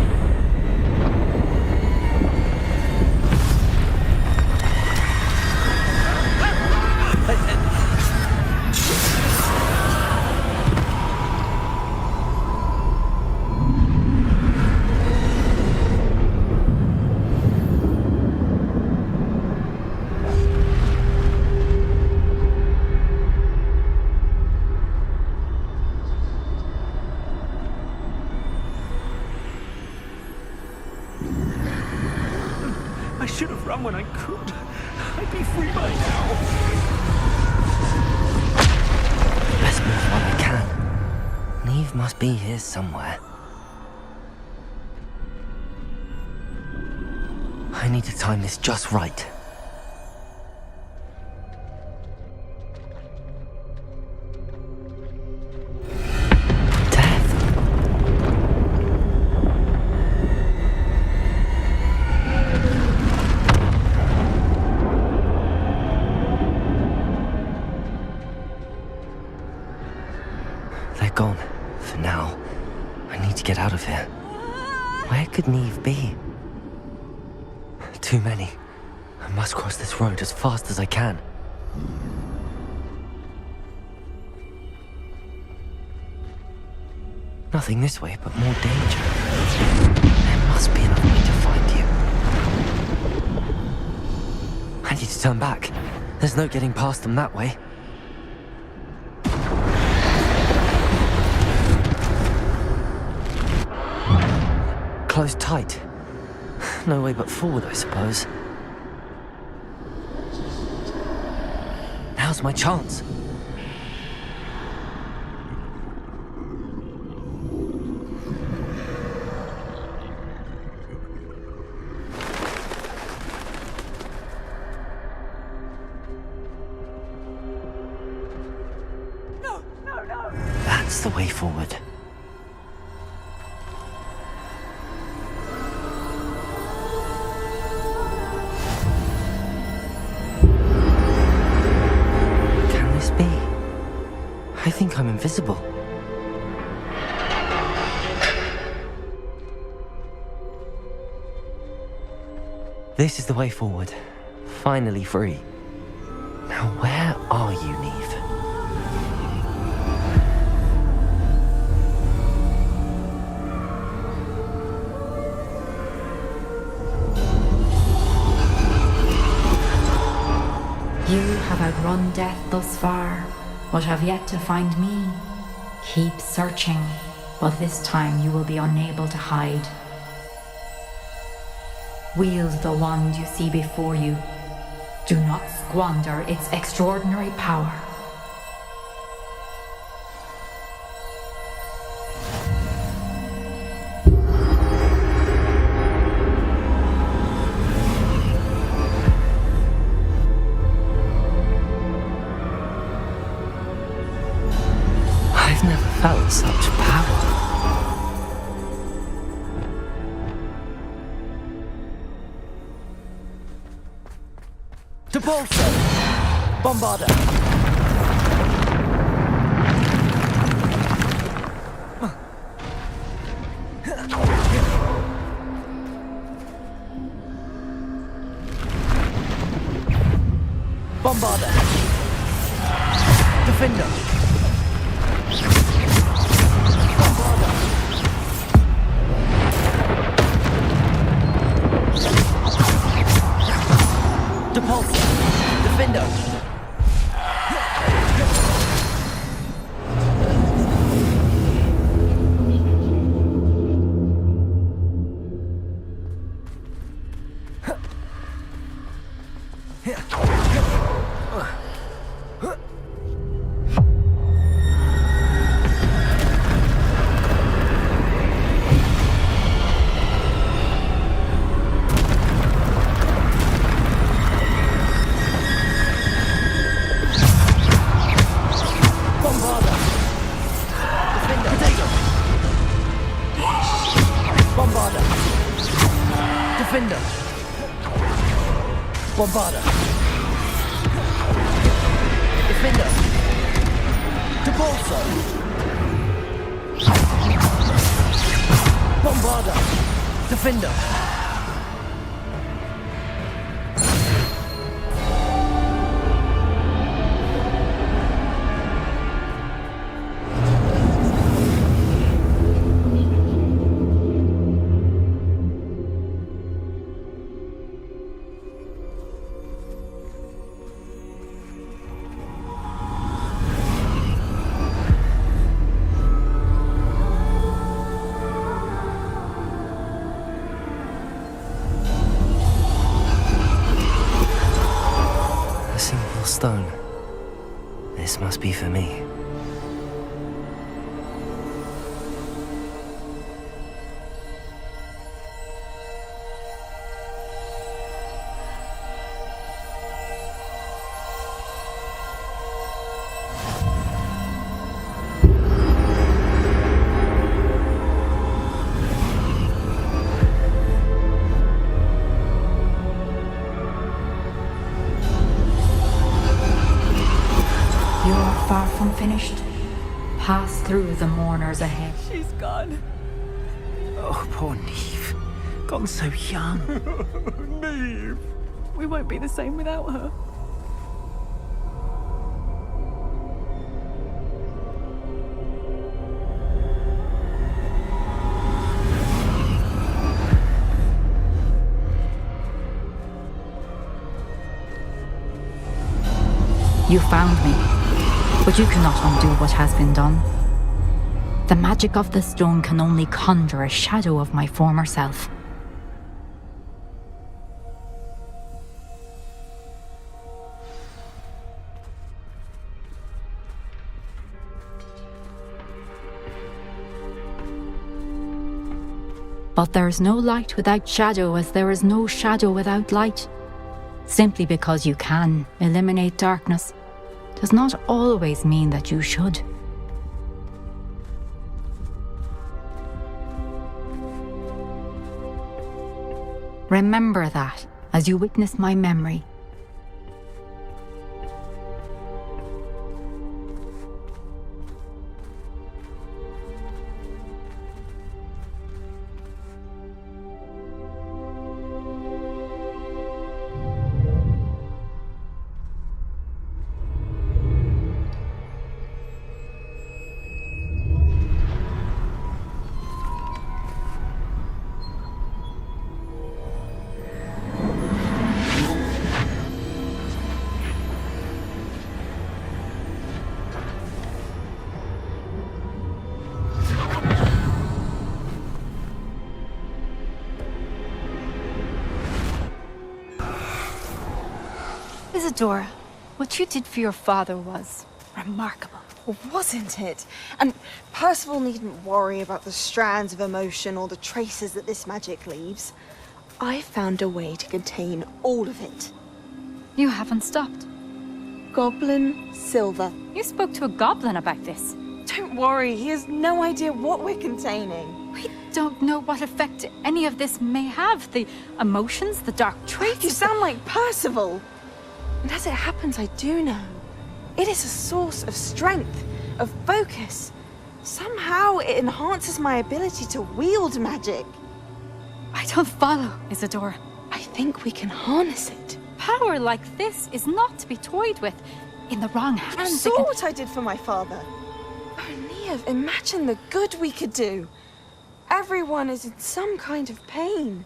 I should have run when I could. I'd be free by now. Best move while I can. Neve must be here somewhere. I need to time this just right. Gone. For now. I need to get out of here. Where could Neve be? Too many. I must cross this road as fast as I can. Nothing this way, but more danger. There must be another way to find you. I need to turn back. There's no getting past them that way. Closed tight. No way but forward, I suppose. Now's my chance. No! That's the way forward. I think I'm invisible. This is the way forward. Finally free. Now where are you, Neve? You have outrun death thus far, but have yet to find me. Keep searching, but this time you will be unable to hide. Wield the wand you see before you. Do not squander its extraordinary power. I've never felt such power. Depulso! Bombarda! Bombarda! Defender! Bombarda! Depulso! Defender! Defender! Bombarda! Defender! Depulso! Bombarda! Defender! Stone. This must be for me. Far from finished. Pass through the mourners ahead. She's gone. Oh, poor Neve. Gone so young. Neve! We won't be the same without her. You found me, but you cannot undo what has been done. The magic of the stone can only conjure a shadow of my former self. But there is no light without shadow, as there is no shadow without light. Simply because you can eliminate darkness does not always mean that you should. Remember that as you witness my memory. Isadora, what you did for your father was remarkable. Wasn't it? And Percival needn't worry about the strands of emotion or the traces that this magic leaves. I found a way to contain all of it. You haven't stopped. Goblin silver. You spoke to a goblin about this. Don't worry, he has no idea what we're containing. We don't know what effect any of this may have. The emotions, the dark traits. You sound like Percival. And as it happens, I do know. It is a source of strength, of focus. Somehow it enhances my ability to wield magic. I don't follow, Isadora. I think we can harness it. Power like this is not to be toyed with. In the wrong hands, You saw what I did for my father. Oh, Neve, imagine the good we could do. Everyone is in some kind of pain.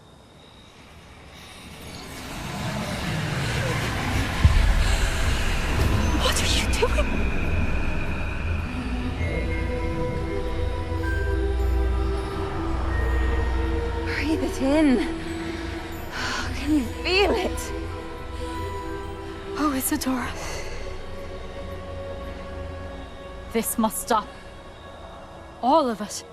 What are you doing? Breathe it in. Can you feel it? Oh, Isadora. This must stop. All of it.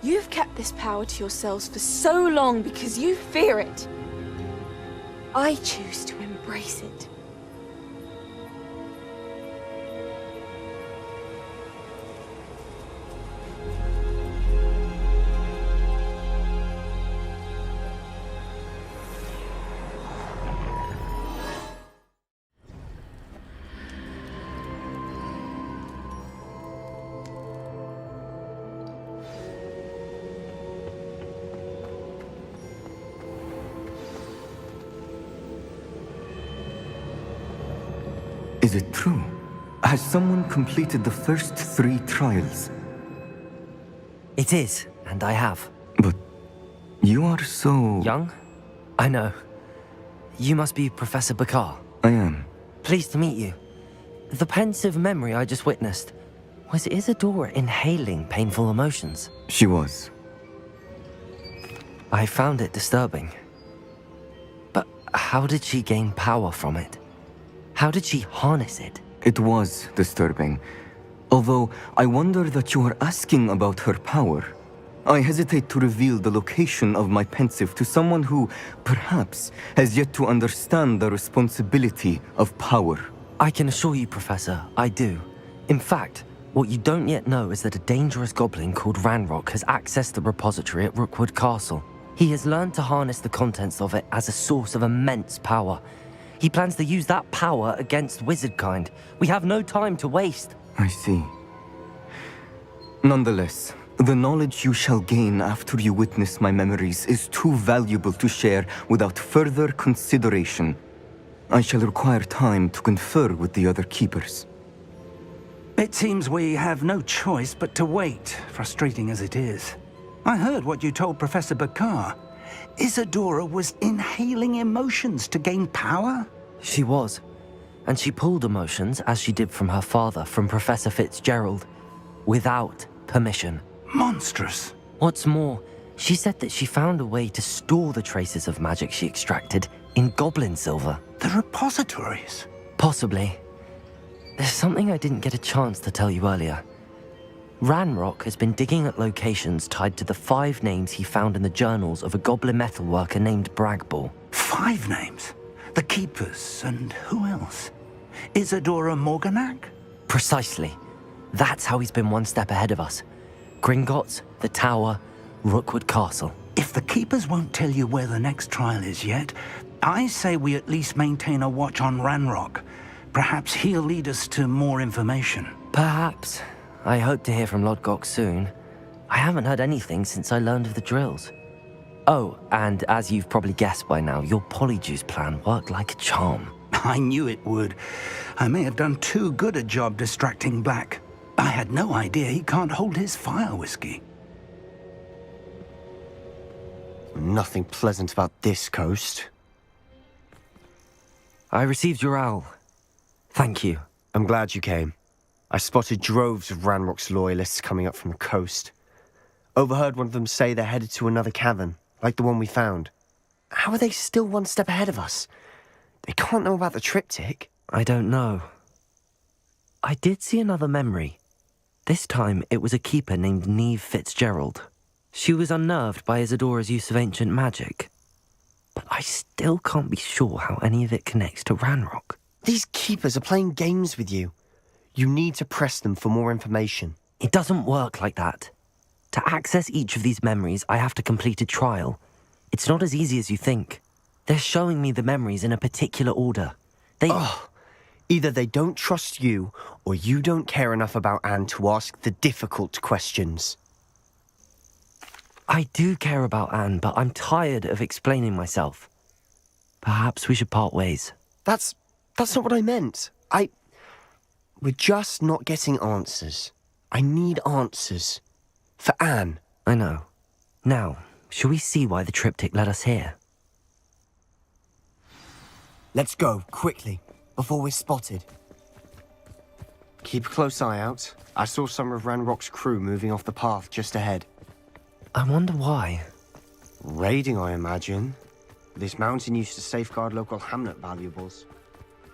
You've kept this power to yourselves for so long because you fear it. I choose to embrace it. Is it true? Has someone completed the first 3 trials? It is, and I have. But you are so... Young? I know. You must be Professor Bakar. I am. Pleased to meet you. The pensive memory I just witnessed, was Isadora inhaling painful emotions? She was. I found it disturbing. But how did she gain power from it? How did she harness it? It was disturbing. Although, I wonder that you are asking about her power. I hesitate to reveal the location of my pensive to someone who, perhaps, has yet to understand the responsibility of power. I can assure you, Professor, I do. In fact, what you don't yet know is that a dangerous goblin called Ranrock has accessed the repository at Rookwood Castle. He has learned to harness the contents of it as a source of immense power. He plans to use that power against wizardkind. We have no time to waste. I see. Nonetheless, the knowledge you shall gain after you witness my memories is too valuable to share without further consideration. I shall require time to confer with the other keepers. It seems we have no choice but to wait, frustrating as it is. I heard what you told Professor Bakar. Isadora was inhaling emotions to gain power? She was. And she pulled emotions, as she did from her father, from Professor Fitzgerald, without permission. Monstrous. What's more, she said that she found a way to store the traces of magic she extracted in goblin silver. The repositories? Possibly. There's something I didn't get a chance to tell you earlier. Ranrock has been digging at locations tied to the 5 names he found in the journals of a goblin metalworker named Bragball. 5 names? The Keepers, and who else? Isadora Morganac? Precisely. That's how he's been one step ahead of us. Gringotts, the Tower, Rookwood Castle. If the Keepers won't tell you where the next trial is yet, I say we at least maintain a watch on Ranrock. Perhaps he'll lead us to more information. Perhaps. I hope to hear from Lodgok soon. I haven't heard anything since I learned of the drills. Oh, and as you've probably guessed by now, your Polyjuice plan worked like a charm. I knew it would. I may have done too good a job distracting Black. I had no idea he can't hold his fire whiskey. Nothing pleasant about this coast. I received your owl. Thank you. I'm glad you came. I spotted droves of Ranrock's loyalists coming up from the coast. Overheard one of them say they're headed to another cavern, like the one we found. How are they still one step ahead of us? They can't know about the triptych. I don't know. I did see another memory. This time, it was a keeper named Neve Fitzgerald. She was unnerved by Isadora's use of ancient magic. But I still can't be sure how any of it connects to Ranrock. These keepers are playing games with you. You need to press them for more information. It doesn't work like that. To access each of these memories, I have to complete a trial. It's not as easy as you think. They're showing me the memories in a particular order. Either they don't trust you, or you don't care enough about Anne to ask the difficult questions. I do care about Anne, but I'm tired of explaining myself. Perhaps we should part ways. That's not what I meant. We're just not getting answers. I need answers. For Anne. I know. Now, shall we see why the triptych led us here? Let's go, quickly, before we're spotted. Keep a close eye out. I saw some of Ranrock's crew moving off the path just ahead. I wonder why. Raiding, I imagine. This mountain used to safeguard local hamlet valuables.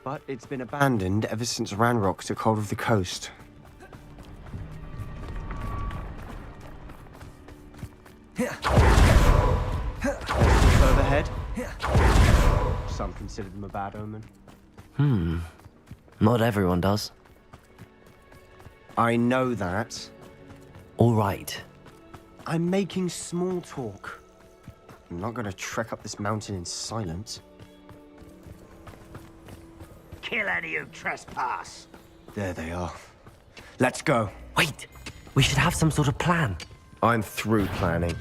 But it's been abandoned ever since Ranrock took hold of the coast. Further ahead. Some consider them a bad omen. Not everyone does. I know that. All right. I'm making small talk. I'm not going to trek up this mountain in silence. Kill any who trespass. There they are. Let's go. Wait! We should have some sort of plan. I'm through planning.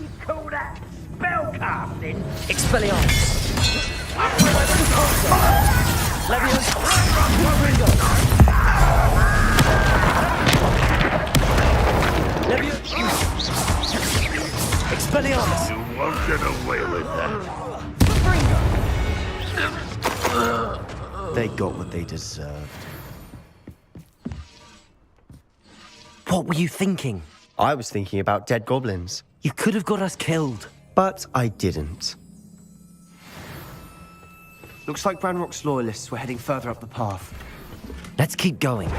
You call that spellcasting? Expelliarmus! Expelliarmus! You won't get away with that. They got what they deserved. What were you thinking? I was thinking about dead goblins. You could have got us killed. But I didn't. Looks like Ranrock's loyalists were heading further up the path. Let's keep going.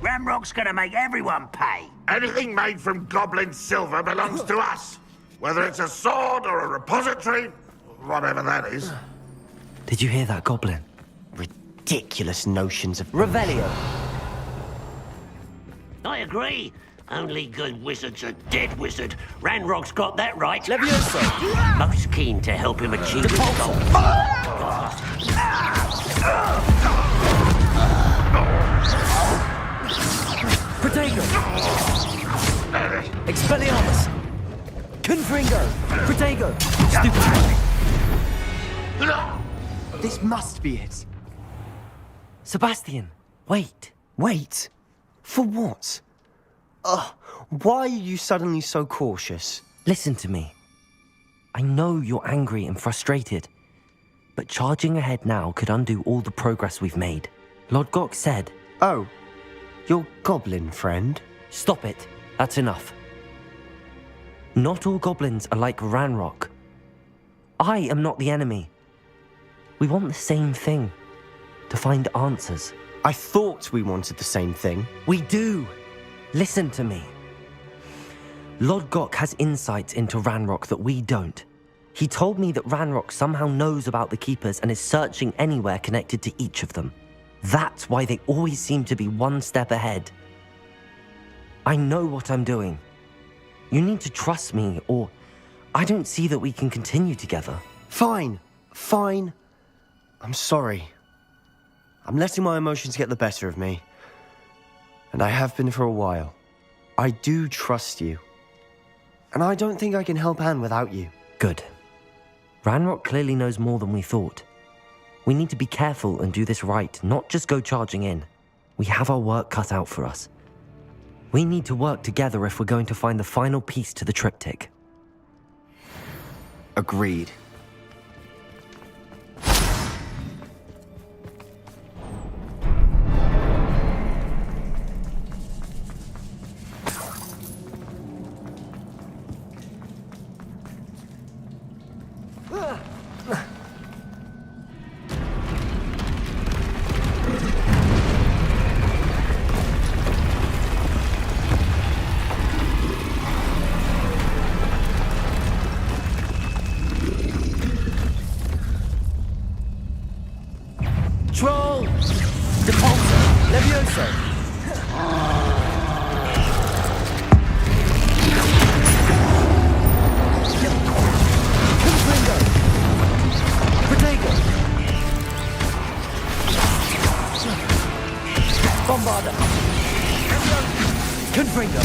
Ranrock's gonna make everyone pay. Anything made from goblin silver belongs to us. Whether it's a sword or a repository, whatever that is. Did you hear that, goblin? Ridiculous notions of Revelio. I agree. Only good wizard's a dead wizard. Ranrock's got that right. Levioso. Most keen to help him achieve his goal. Protego. Expelliarmus. Confringo. Protego. Stupid. This must be it. Sebastian, wait. Wait? For what? Why are you suddenly so cautious? Listen to me. I know you're angry and frustrated, but charging ahead now could undo all the progress we've made. Lord Gok said... Oh, your goblin friend? Stop it. That's enough. Not all goblins are like Ranrock. I am not the enemy. We want the same thing. To find answers. I thought we wanted the same thing. We do. Listen to me. Lord Gok has insights into Ranrock that we don't. He told me that Ranrock somehow knows about the Keepers and is searching anywhere connected to each of them. That's why they always seem to be one step ahead. I know what I'm doing. You need to trust me, or I don't see that we can continue together. Fine. I'm sorry. I'm letting my emotions get the better of me. And I have been for a while. I do trust you. And I don't think I can help Anne without you. Good. Ranrock clearly knows more than we thought. We need to be careful and do this right, not just go charging in. We have our work cut out for us. We need to work together if we're going to find the final piece to the triptych. Agreed. Levioso! Confringo! Protego! Bombarda! Confringo!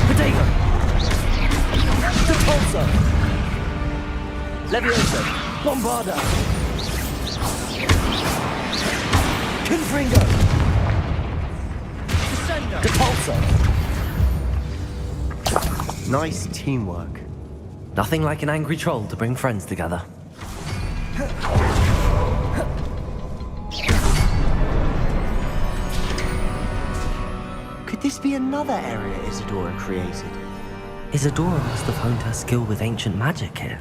Protego! Repulsor! Levioso! Bombarda! Confringo! Repulsor! Nice teamwork. Nothing like an angry troll to bring friends together. Could this be another area Isadora created? Isadora must have honed her skill with ancient magic here.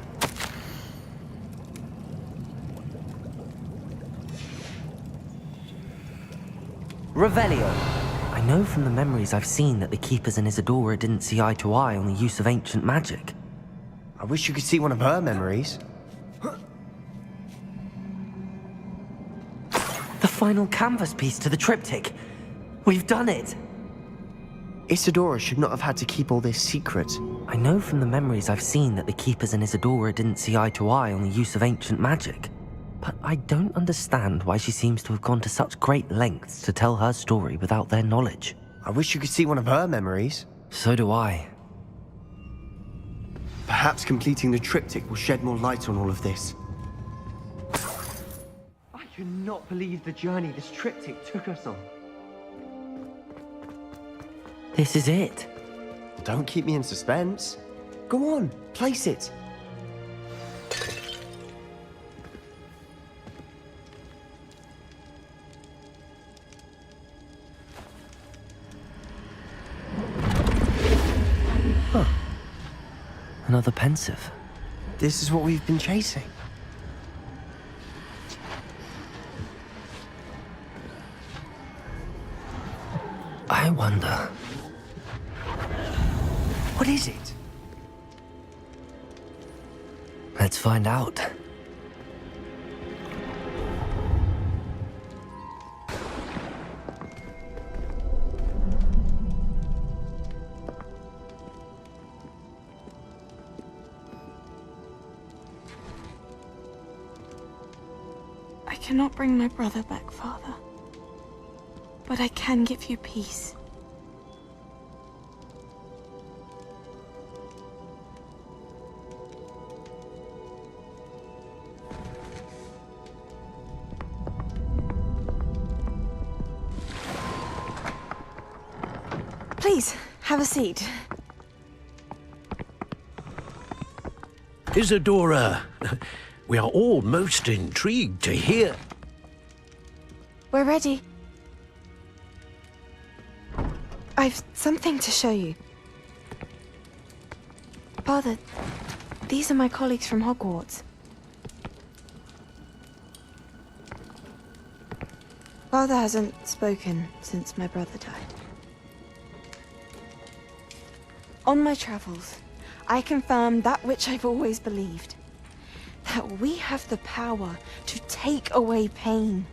Revelio. I know from the memories I've seen that the Keepers and Isadora didn't see eye to eye on the use of ancient magic. I wish you could see one of her memories. The final canvas piece to the triptych. We've done it! Isadora should not have had to keep all this secret. I know from the memories I've seen that the Keepers and Isadora didn't see eye to eye on the use of ancient magic. But I don't understand why she seems to have gone to such great lengths to tell her story without their knowledge. I wish you could see one of her memories. So do I. Perhaps completing the triptych will shed more light on all of this. I cannot believe the journey this triptych took us on. This is it. Don't keep me in suspense. Go on, place it. Huh. Another pensive. This is what we've been chasing. I wonder... What is it? Let's find out. I cannot bring my brother back, Father. But I can give you peace. Please, have a seat. Isadora, we are all most intrigued to hear. We're ready. I've something to show you. Father, these are my colleagues from Hogwarts. Father hasn't spoken since my brother died. On my travels, I confirmed that which I've always believed. That we have the power to take away pain.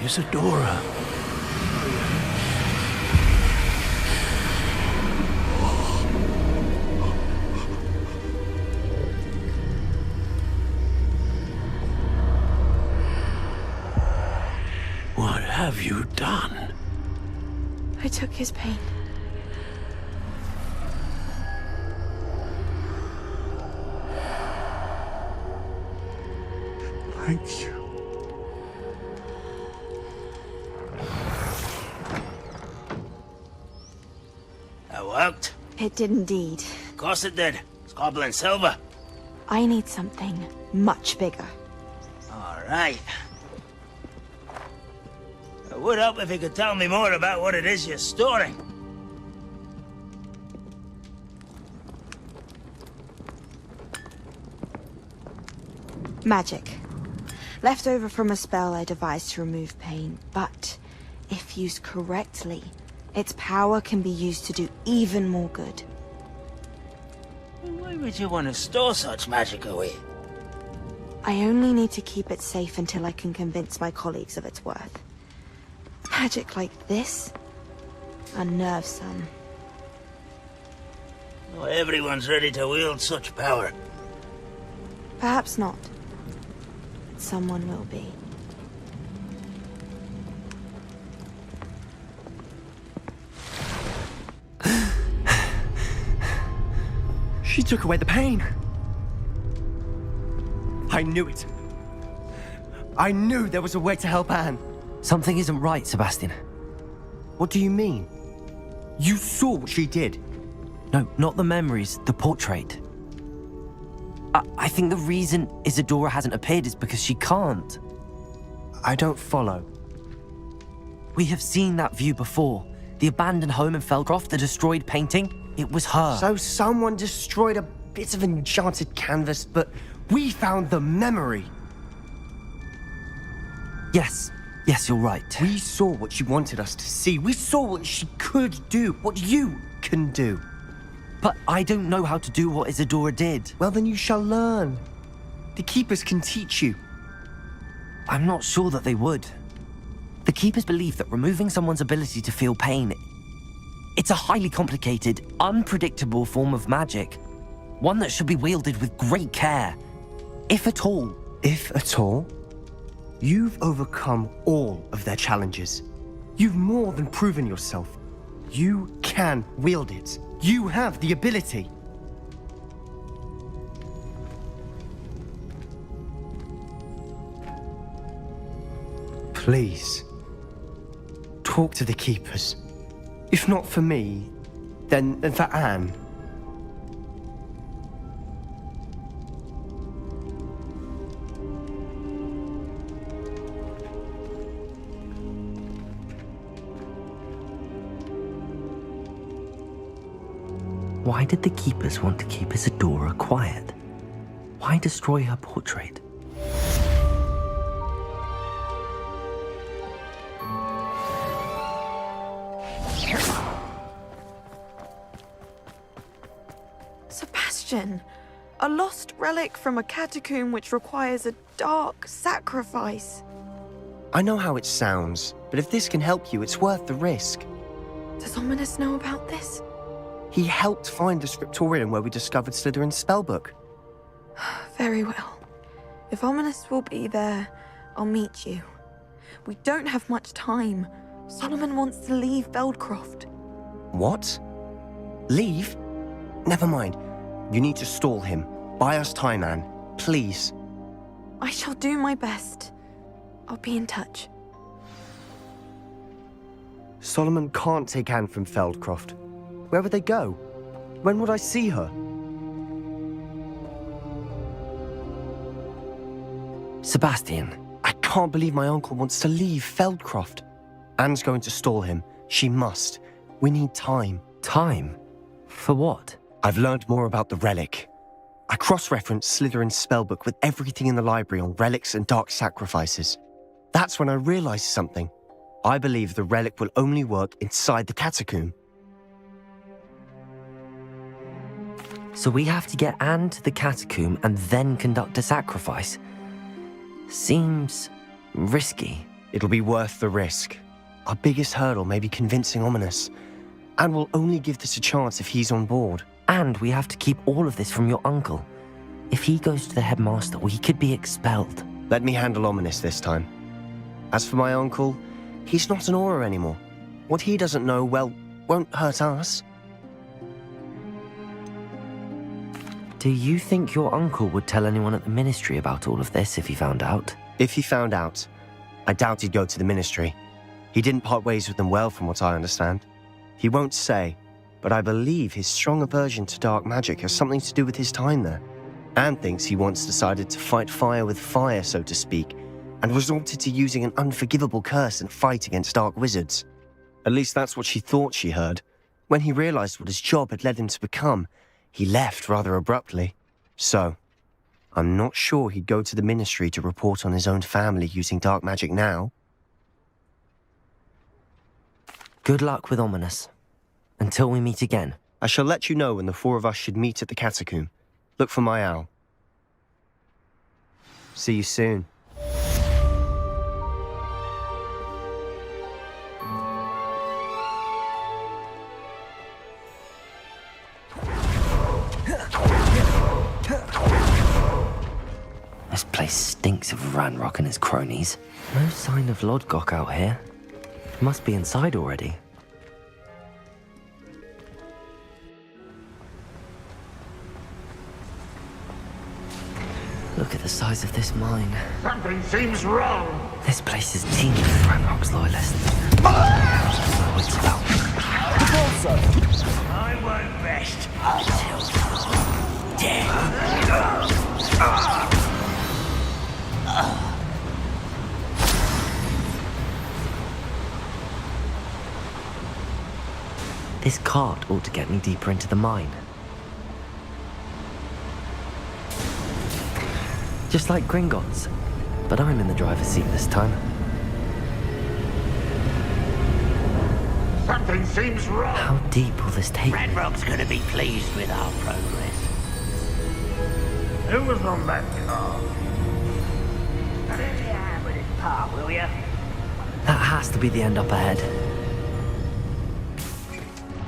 Isadora. What have you done? I took his pain. Thank you. That worked? It did indeed. Of course it did. It's goblin silver. I need something much bigger. All right. It would help if you could tell me more about what it is you're storing. Magic. Left over from a spell I devised to remove pain, but if used correctly, its power can be used to do even more good. Why would you want to store such magic away? I only need to keep it safe until I can convince my colleagues of its worth. Magic like this unnerves some. Not everyone's ready to wield such power. Perhaps not. Someone will be. She took away the pain. I knew it. I knew there was a way to help Anne. Something isn't right, Sebastian. What do you mean? You saw what she did. No, not the memories, the portrait. I think the reason Isadora hasn't appeared is because she can't. I don't follow. We have seen that view before. The abandoned home in Feldcroft, the destroyed painting, it was her. So someone destroyed a bit of enchanted canvas, but we found the memory. Yes, you're right. We saw what she wanted us to see. We saw what she could do, what you can do. But I don't know how to do what Isadora did. Well, then you shall learn. The Keepers can teach you. I'm not sure that they would. The Keepers believe that removing someone's ability to feel pain, it's a highly complicated, unpredictable form of magic. One that should be wielded with great care. If at all. If at all? You've overcome all of their challenges. You've more than proven yourself. You can wield it. You have the ability. Please, talk to the Keepers. If not for me, then for Anne. Why did the Keepers want to keep Isadora quiet? Why destroy her portrait? Sebastian, a lost relic from a catacomb which requires a dark sacrifice. I know how it sounds, but if this can help you, it's worth the risk. Does Ominous know about this? He helped find the scriptorium where we discovered Slytherin's spellbook. Very well. If Ominous will be there, I'll meet you. We don't have much time. Solomon wants to leave Feldcroft. What? Leave? Never mind. You need to stall him. Buy us time, Anne. Please. I shall do my best. I'll be in touch. Solomon can't take Anne from Feldcroft. Where would they go? When would I see her? Sebastian. I can't believe my uncle wants to leave Feldcroft. Anne's going to stall him. She must. We need time. Time? For what? I've learned more about the relic. I cross-referenced Slytherin's spellbook with everything in the library on relics and dark sacrifices. That's when I realized something. I believe the relic will only work inside the catacomb. So we have to get Anne to the catacomb and then conduct a sacrifice. Seems risky. It'll be worth the risk. Our biggest hurdle may be convincing Ominous. And we'll only give this a chance if he's on board. And we have to keep all of this from your uncle. If he goes to the headmaster, we could be expelled. Let me handle Ominous this time. As for my uncle, he's not an Auror anymore. What he doesn't know, well, won't hurt us. Do you think your uncle would tell anyone at the ministry about all of this if he found out? If he found out, I doubt he'd go to the ministry. He didn't part ways with them well, from what I understand. He won't say, but I believe his strong aversion to dark magic has something to do with his time there. Anne thinks he once decided to fight fire with fire, so to speak, and resorted to using an unforgivable curse in fight against dark wizards. At least that's what she thought she heard. When he realized what his job had led him to become, he left rather abruptly. So, I'm not sure he'd go to the Ministry to report on his own family using dark magic now. Good luck with Ominous. Until we meet again. I shall let you know when the four of us should meet at the catacomb. Look for my owl. See you soon. This place stinks of Ranrock and his cronies. No sign of Lodgok out here. Must be inside already. Look at the size of this mine. Something seems wrong. This place is teeming with Ranrock's loyalists. What's about? I won't rest until dead. This cart ought to get me deeper into the mine. Just like Gringotts, but I'm in the driver's seat this time. Something seems wrong. How deep will this take me? Ranrock's gonna be pleased with our progress. Who was on that car? Put it in your hand with his paw, will you? That has to be the end up ahead.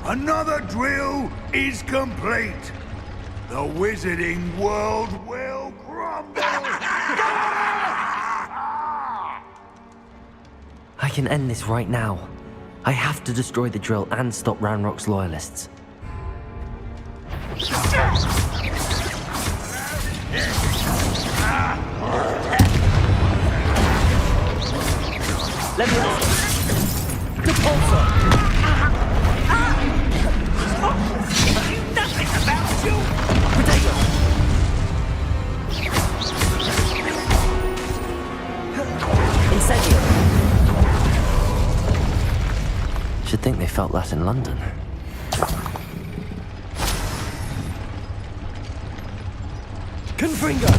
Another drill is complete. The wizarding world will crumble. I can end this right now. I have to destroy the drill and stop Ranrock's loyalists. Let me know. Repulsor! Nothing about you! Potato! Incendio! Should think they felt that in London. Confringo!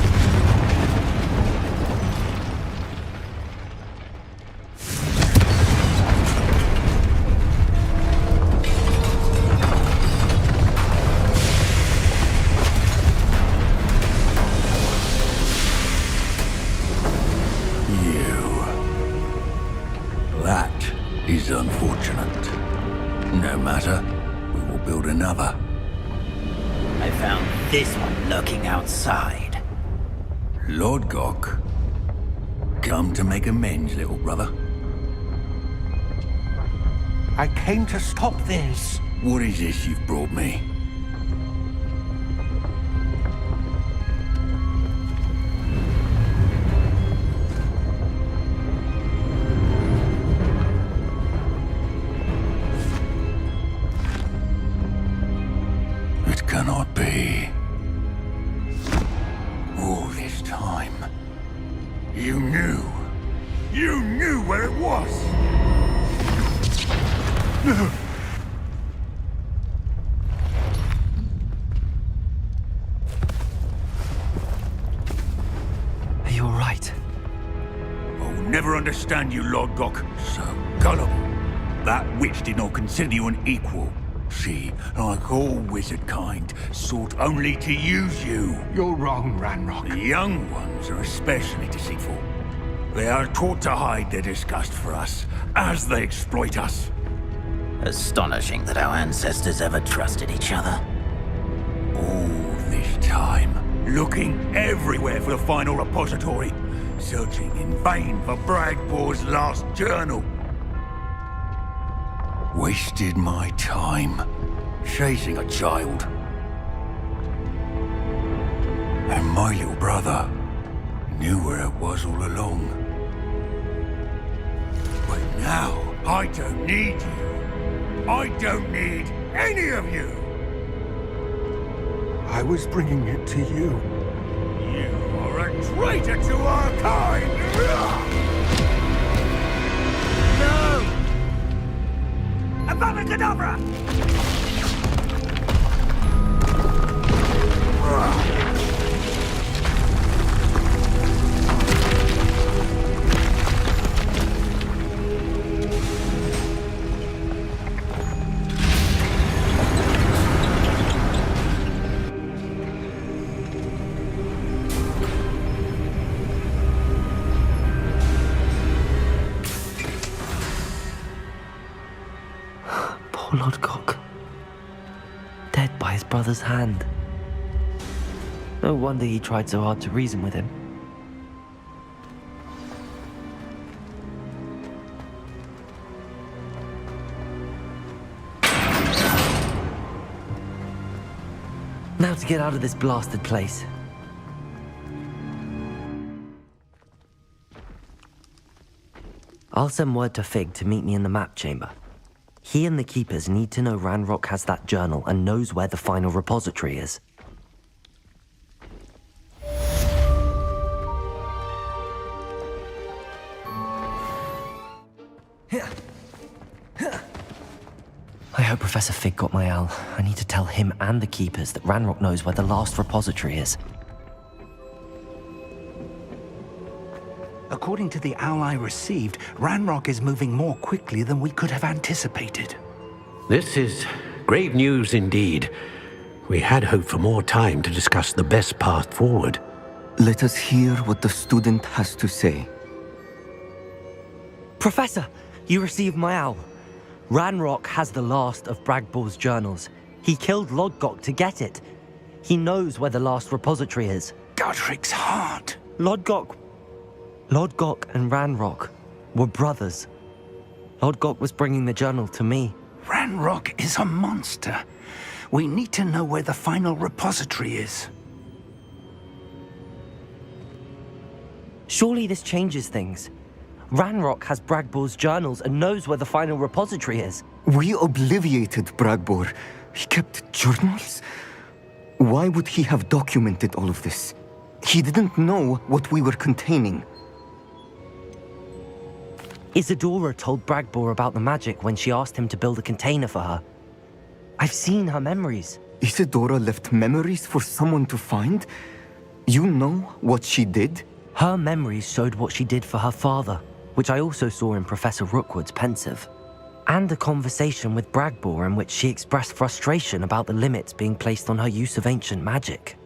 Unfortunate. No matter, we will build another. I found this one lurking outside. Lodgok, come to make amends, little brother. I came to stop this. What is this you've brought me? Cannot be. All this time, you knew where it was. Are you all right? I'll never understand you, Lodgok. So gullible. That witch did not consider you an equal. She, like all wizard kind, sought only to use you. You're wrong, Ranrock. The young ones are especially deceitful. They are taught to hide their disgust for us, as they exploit us. Astonishing that our ancestors ever trusted each other. All this time, looking everywhere for the final repository, searching in vain for Bragpor's last journal. Wasted my time chasing a child. And my little brother knew where it was all along. But now, I don't need you. I don't need any of you. I was bringing it to you. You are a traitor to our kind! No! Avada Kedavra! dead by his brother's hand. No wonder he tried so hard to reason with him. Now to get out of this blasted place. I'll send word to Fig to meet me in the map chamber. He and the Keepers need to know Ranrock has that journal and knows where the final repository is. I hope Professor Fig got my owl. I need to tell him and the Keepers that Ranrock knows where the last repository is. According to the owl I received, Ranrock is moving more quickly than we could have anticipated. This is grave news indeed. We had hoped for more time to discuss the best path forward. Let us hear what the student has to say. Professor, you received my owl. Ranrock has the last of Bragbor's journals. He killed Lodgok to get it. He knows where the last repository is. Godric's heart. Lodgok and Ranrock were brothers. Lodgok was bringing the journal to me. Ranrock is a monster. We need to know where the final repository is. Surely this changes things. Ranrock has Bragbor's journals and knows where the final repository is. We obliviated Bragbor. He kept journals? Why would he have documented all of this? He didn't know what we were containing. Isadora told Bragbor about the magic when she asked him to build a container for her. I've seen her memories. Isadora left memories for someone to find? You know what she did? Her memories showed what she did for her father, which I also saw in Professor Rookwood's pensive. And a conversation with Bragbor in which she expressed frustration about the limits being placed on her use of ancient magic.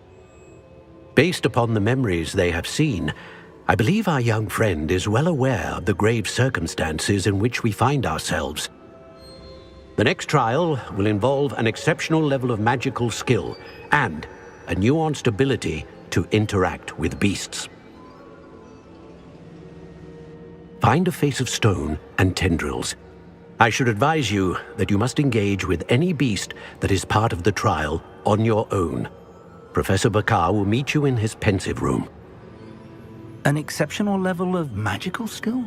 Based upon the memories they have seen, I believe our young friend is well aware of the grave circumstances in which we find ourselves. The next trial will involve an exceptional level of magical skill and a nuanced ability to interact with beasts. Find a face of stone and tendrils. I should advise you that you must engage with any beast that is part of the trial on your own. Professor Bakar will meet you in his pensive room. An exceptional level of magical skill?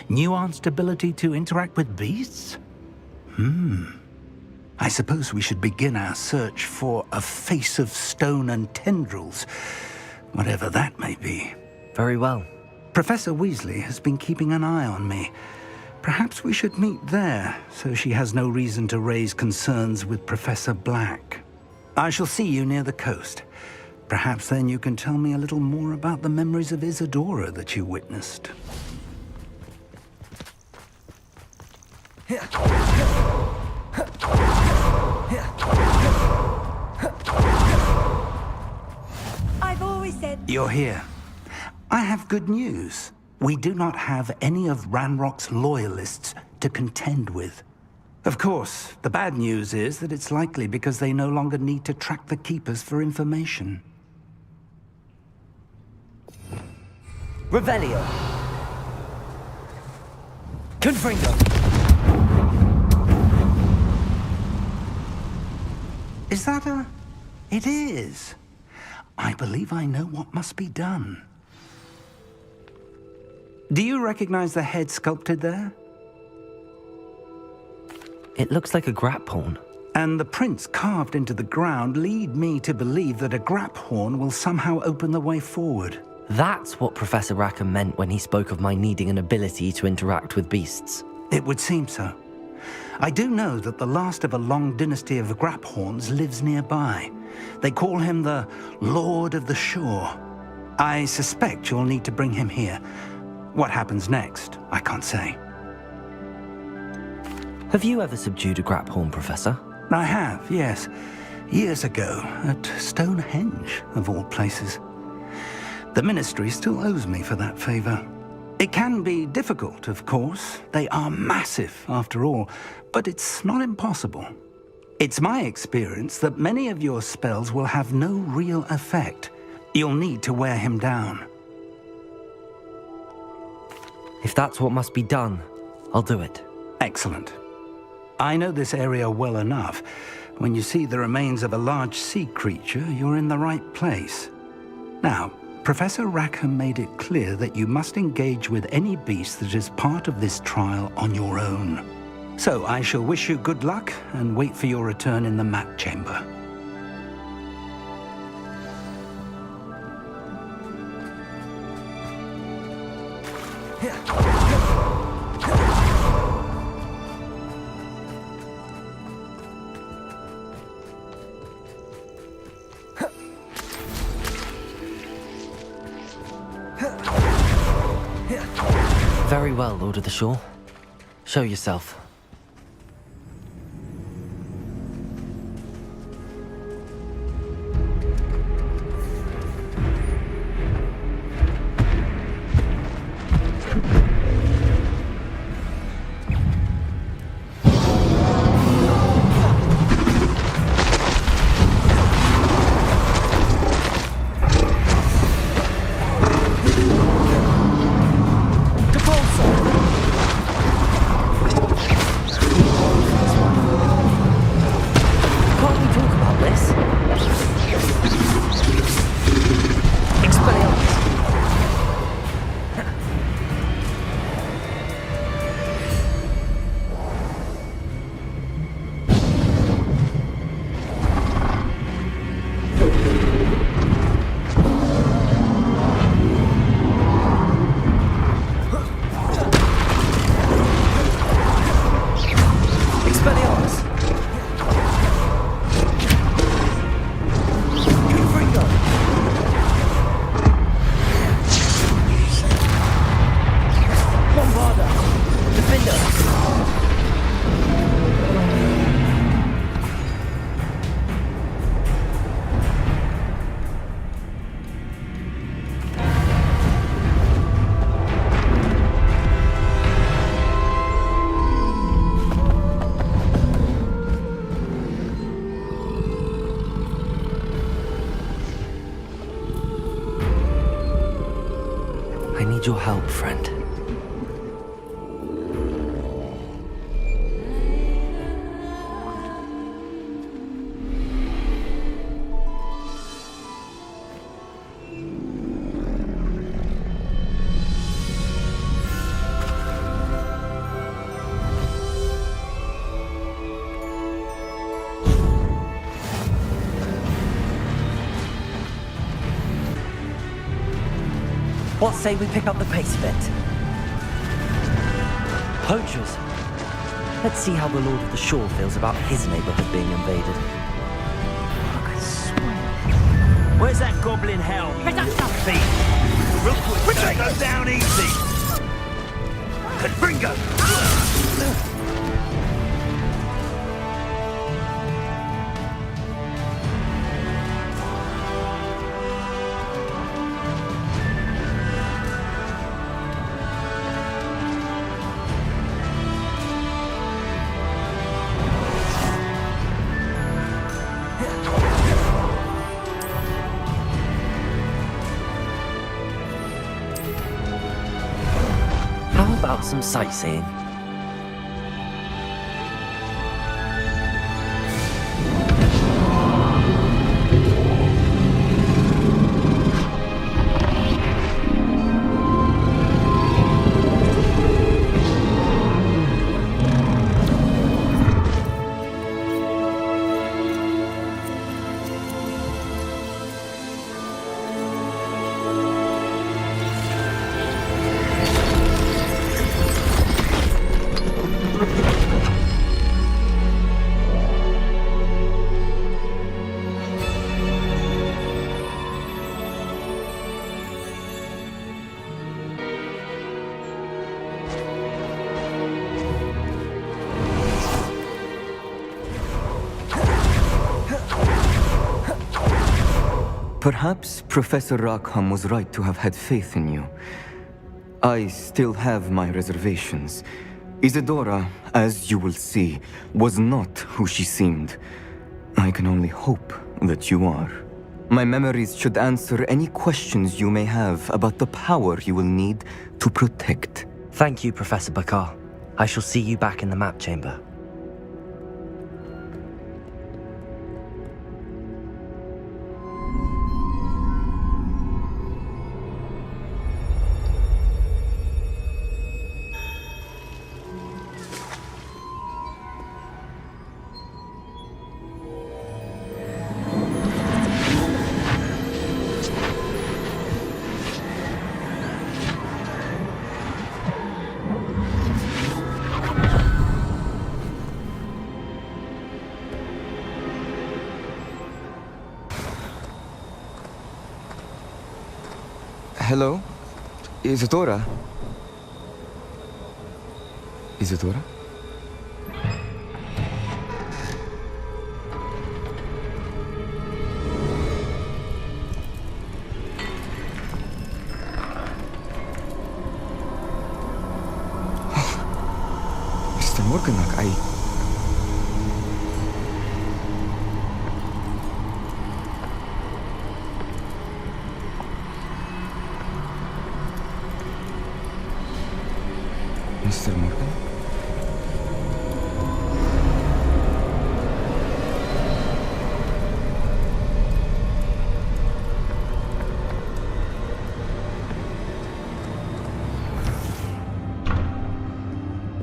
Nuanced ability to interact with beasts? I suppose we should begin our search for a face of stone and tendrils, whatever that may be. Very well. Professor Weasley has been keeping an eye on me. Perhaps we should meet there, so she has no reason to raise concerns with Professor Black. I shall see you near the coast. Perhaps then you can tell me a little more about the memories of Isadora that you witnessed. I've always said... You're here. I have good news. We do not have any of Ranrock's loyalists to contend with. Of course, the bad news is that it's likely because they no longer need to track the Keepers for information. Revelio. Confringo. Is that a... It is. I believe I know what must be done. Do you recognize the head sculpted there? It looks like a graphorn. And the prints carved into the ground lead me to believe that a graphorn will somehow open the way forward. That's what Professor Rackham meant when he spoke of my needing an ability to interact with beasts. It would seem so. I do know that the last of a long dynasty of graphorns lives nearby. They call him the Lord of the Shore. I suspect you'll need to bring him here. What happens next, I can't say. Have you ever subdued a graphorn, Professor? I have, yes. Years ago, at Stonehenge, of all places. The Ministry still owes me for that favor. It can be difficult, of course. They are massive, after all, but it's not impossible. It's my experience that many of your spells will have no real effect. You'll need to wear him down. If that's what must be done, I'll do it. Excellent. I know this area well enough. When you see the remains of a large sea creature, you're in the right place. Now, Professor Rackham made it clear that you must engage with any beast that is part of this trial on your own. So I shall wish you good luck and wait for your return in the map chamber. Very well, Lord of the Shore. Show yourself. Need your help, friend. What say we pick up the pace a bit? Poachers. Let's see how the Lord of the Shore feels about his neighborhood being invaded. Where's that goblin hell? Feet. Real quick, go down easy. Confringo! How about some sightseeing? Perhaps Professor Rackham was right to have had faith in you. I still have my reservations. Isadora, as you will see, was not who she seemed. I can only hope that you are. My memories should answer any questions you may have about the power you will need to protect. Thank you, Professor Bakar. I shall see you back in the map chamber. Hello? Isadora? Isadora? Mr. Morganach, Mr. Morgan?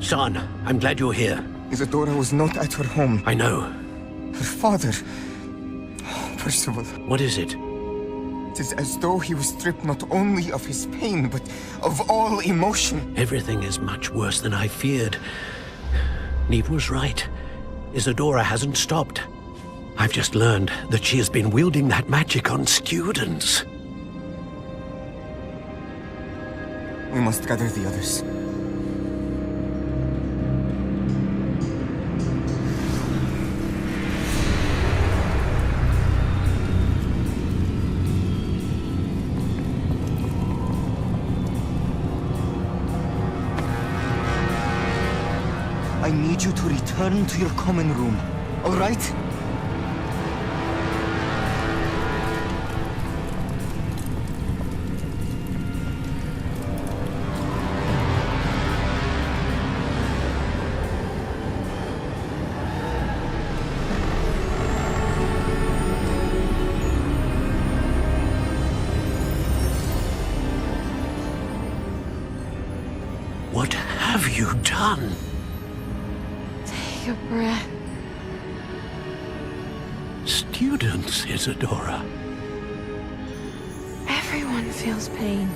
Son, I'm glad you're here. Isadora was not at her home. I know. Her father... Percival. What is it? It is as though he was stripped not only of his pain, but of all emotion. Everything is much worse than I feared. Neve was right. Isadora hasn't stopped. I've just learned that she has been wielding that magic on students. We must gather the others. I need you to return to your common room, all right? What have you done? Take a breath. Students, Isadora. Everyone feels pain.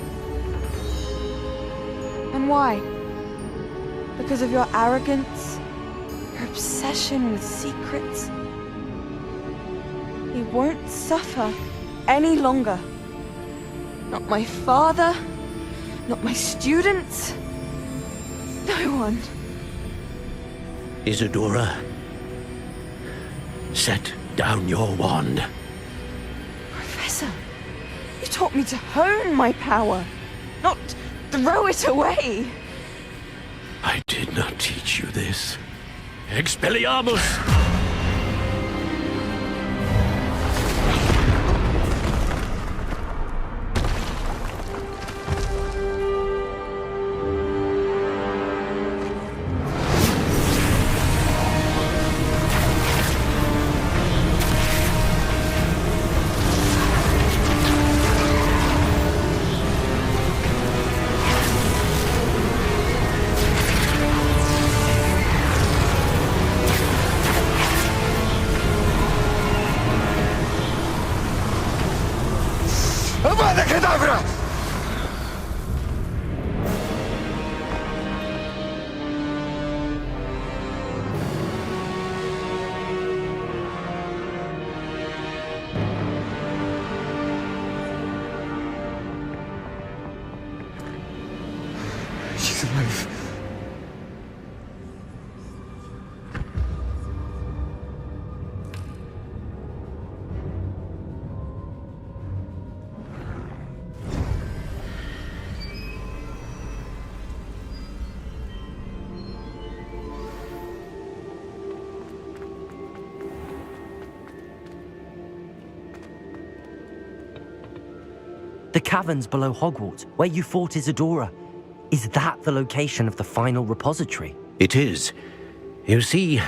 And why? Because of your arrogance? Your obsession with secrets? He won't suffer any longer. Not my father, not my students, no one. Isadora, set down your wand. Professor, you taught me to hone my power, not throw it away. I did not teach you this. Expelliarmus! Avada Kedavra! She's alive. The caverns below Hogwarts, where you fought Isadora. Is that the location of the final repository? It is. You see,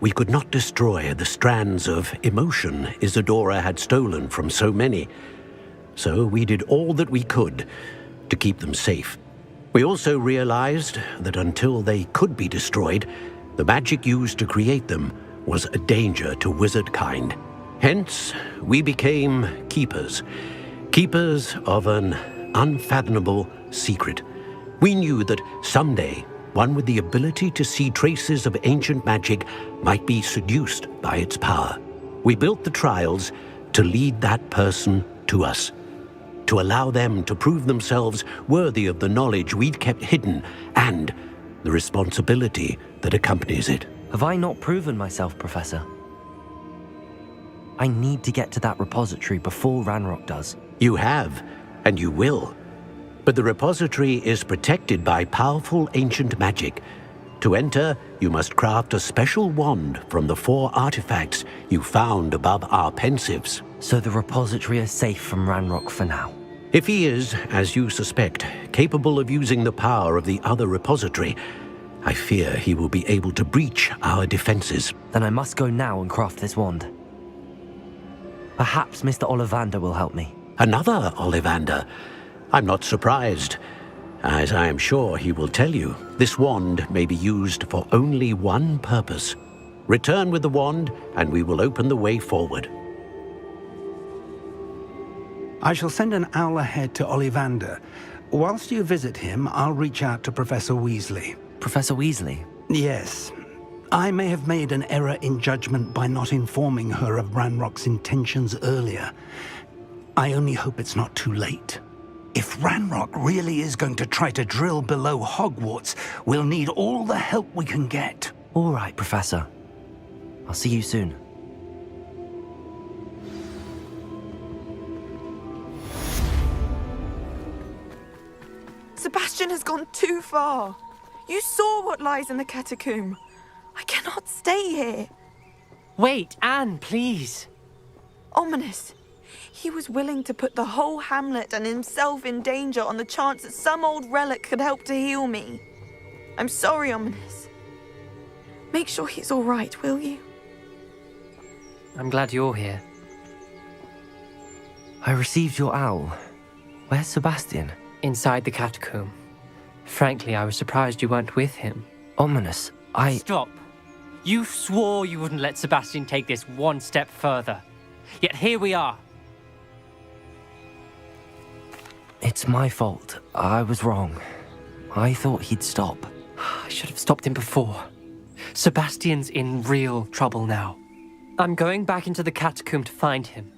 we could not destroy the strands of emotion Isadora had stolen from so many. So we did all that we could to keep them safe. We also realized that until they could be destroyed, the magic used to create them was a danger to wizard kind. Hence, we became keepers. Keepers of an unfathomable secret. We knew that someday, one with the ability to see traces of ancient magic might be seduced by its power. We built the trials to lead that person to us, to allow them to prove themselves worthy of the knowledge we'd kept hidden and the responsibility that accompanies it. Have I not proven myself, Professor? I need to get to that repository before Ranrock does. You have, and you will. But the repository is protected by powerful ancient magic. To enter, you must craft a special wand from the 4 artifacts you found above our pensives. So the repository is safe from Ranrock for now? If he is, as you suspect, capable of using the power of the other repository, I fear he will be able to breach our defenses. Then I must go now and craft this wand. Perhaps Mr. Ollivander will help me. Another Ollivander? I'm not surprised. As I am sure he will tell you, this wand may be used for only one purpose. Return with the wand, and we will open the way forward. I shall send an owl ahead to Ollivander. Whilst you visit him, I'll reach out to Professor Weasley. Professor Weasley? Yes. I may have made an error in judgment by not informing her of Ranrock's intentions earlier. I only hope it's not too late. If Ranrock really is going to try to drill below Hogwarts, we'll need all the help we can get. All right, Professor. I'll see you soon. Sebastian has gone too far. You saw what lies in the catacomb. I cannot stay here. Wait, Anne, please. Ominous. He was willing to put the whole hamlet and himself in danger on the chance that some old relic could help to heal me. I'm sorry, Ominous. Make sure he's all right, will you? I'm glad you're here. I received your owl. Where's Sebastian? Inside the catacomb. Frankly, I was surprised you weren't with him. Ominous, Stop. You swore you wouldn't let Sebastian take this one step further. Yet here we are. It's my fault. I was wrong. I thought he'd stop. I should have stopped him before. Sebastian's in real trouble now. I'm going back into the catacomb to find him.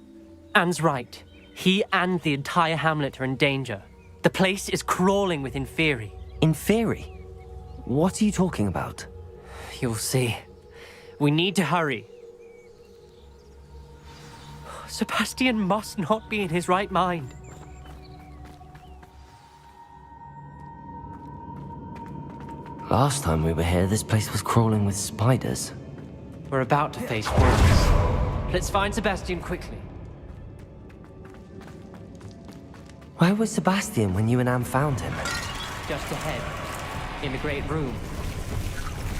Anne's right. He and the entire hamlet are in danger. The place is crawling with Inferi. Inferi? What are you talking about? You'll see. We need to hurry. Sebastian must not be in his right mind. Last time we were here, this place was crawling with spiders. We're about to face worse. Let's find Sebastian quickly. Where was Sebastian when you and Anne found him? Just ahead, in the great room.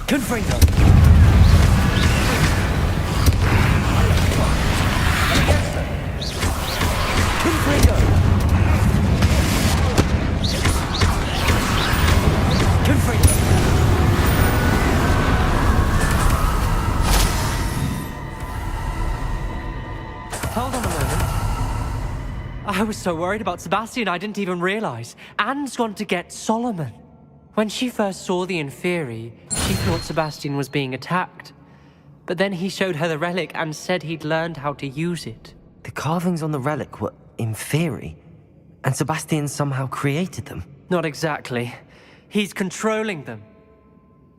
Confringo! Confringo! Confringo! Hold on a moment. I was so worried about Sebastian I didn't even realize. Anne's gone to get Solomon. When she first saw the Inferi, she thought Sebastian was being attacked. But then he showed her the relic and said he'd learned how to use it. The carvings on the relic were Inferi, and Sebastian somehow created them. Not exactly. He's controlling them.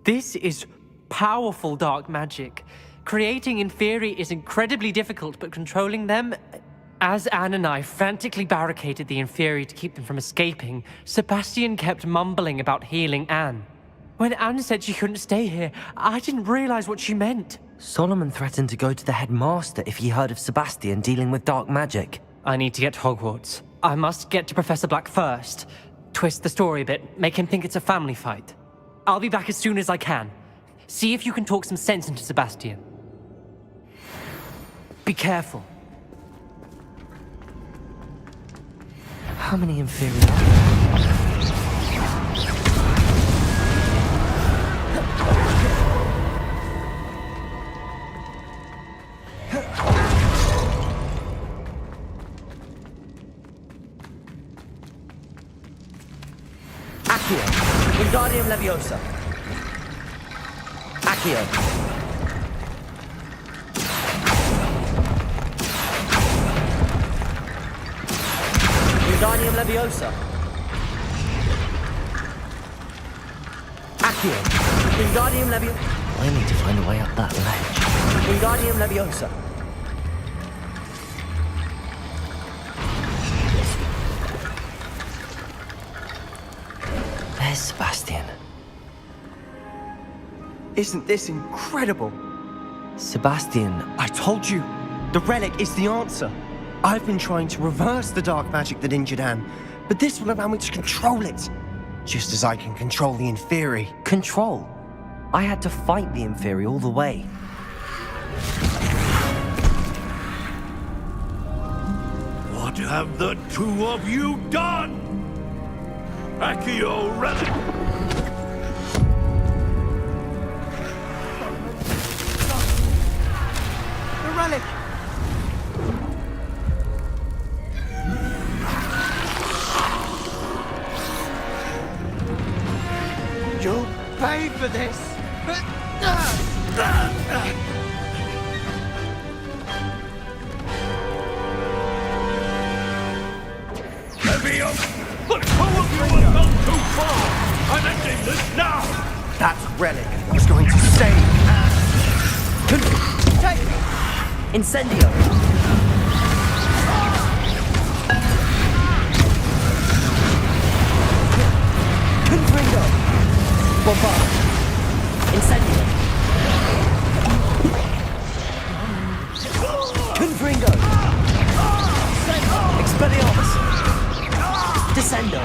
This is powerful dark magic. Creating Inferi is incredibly difficult, but controlling them... As Anne and I frantically barricaded the Inferi to keep them from escaping, Sebastian kept mumbling about healing Anne. When Anne said she couldn't stay here, I didn't realize what she meant. Solomon threatened to go to the headmaster if he heard of Sebastian dealing with dark magic. I need to get to Hogwarts. I must get to Professor Black first. Twist the story a bit, make him think it's a family fight. I'll be back as soon as I can. See if you can talk some sense into Sebastian. Be careful. How many inferior? Accio. Wingardium Leviosa. Accio. Wingardium Leviosa. Accio. Wingardium Leviosa. I need to find a way up that ledge. Wingardium Leviosa. There's Sebastian. Isn't this incredible? Sebastian, I told you, the relic is the answer. I've been trying to reverse the dark magic that injured Anne, but this will allow me to control it. Just as I can control the Inferi. Control? I had to fight the Inferi all the way. What have the two of you done? Accio relic! The relic! You'll pay for this! Leviosa! The two of you have gone too far! I'm ending this now! That relic was going to save Anne. Take me! Incendio! Confringo! Bombard! Incendio! Confringo! Expelliarmus! Descendo!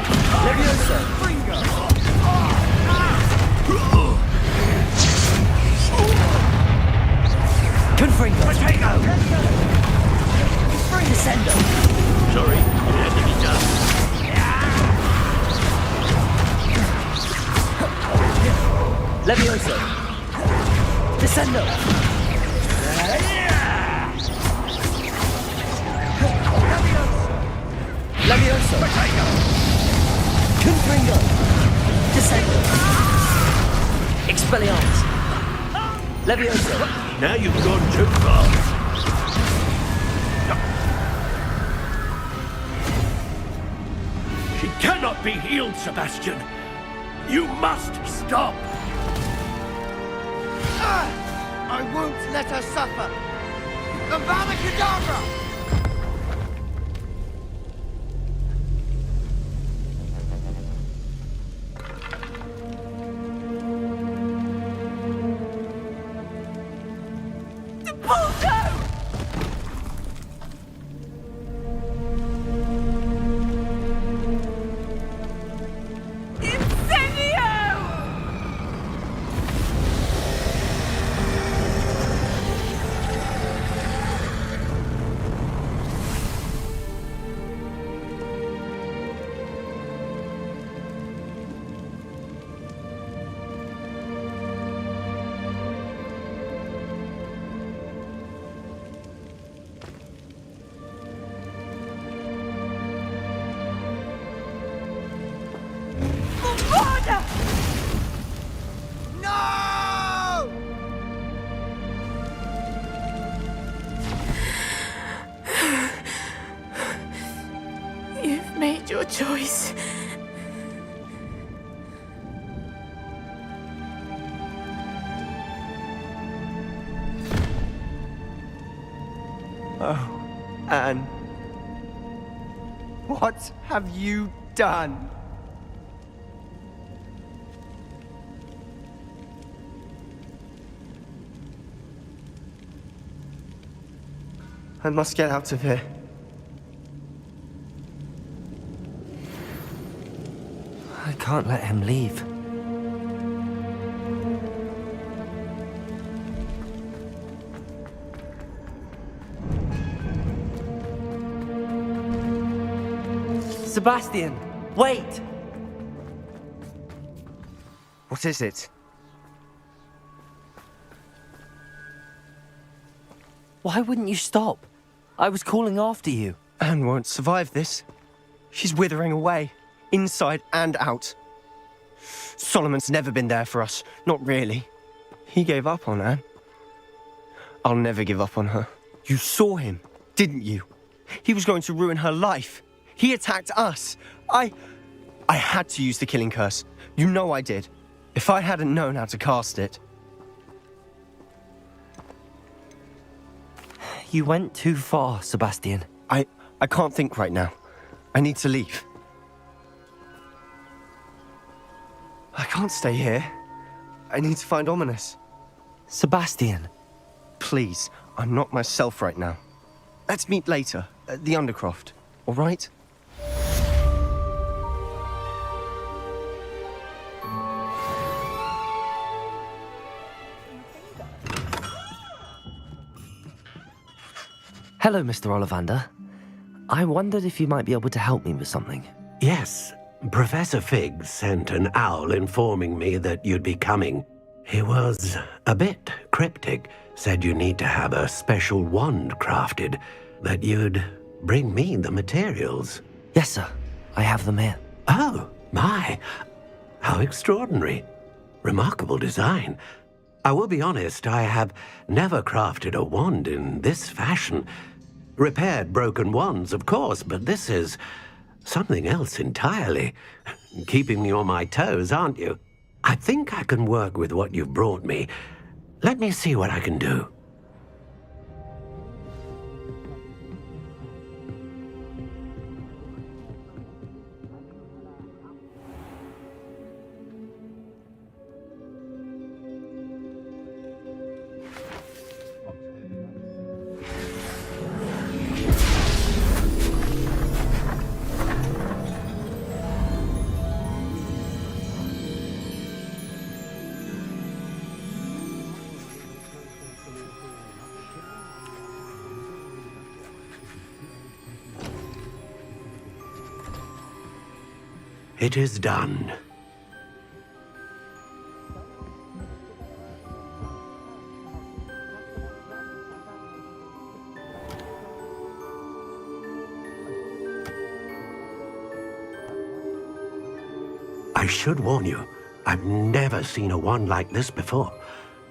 Levioso! Confringo! Descendo! Sorry, it had to be done. Levioso! Descendo! Levioso! Confringo! Descendo! Expelliarmus! Levioso! Now you've gone too far. She cannot be healed, Sebastian. You must stop. I won't let her suffer! Avada Kedavra! You've made your choice. Oh, Anne. What have you done? I must get out of here. can't let him leave. Sebastian, wait! What is it? Why wouldn't you stop? I was calling after you. Anne won't survive this. She's withering away, inside and out. Solomon's never been there for us, not really. He gave up on Anne. I'll never give up on her. You saw him, didn't you? He was going to ruin her life. He attacked us. I had to use the killing curse. You know I did. If I hadn't known how to cast it. You went too far, Sebastian. I can't think right now. I need to leave. I can't stay here. I need to find Ominous. Sebastian. Please, I'm not myself right now. Let's meet later, at the Undercroft, all right? Hello, Mr. Ollivander. I wondered if you might be able to help me with something. Yes, Professor Fig sent an owl informing me that you'd be coming. He was a bit cryptic, said you need to have a special wand crafted, that you'd bring me the materials. Yes, sir. I have them here. Oh, my. How extraordinary. Remarkable design. I will be honest, I have never crafted a wand in this fashion. Repaired broken wands, of course, but this is something else entirely. Keeping me on my toes, aren't you? I think I can work with what you've brought me. Let me see what I can do. It is done. I should warn you, I've never seen a wand like this before.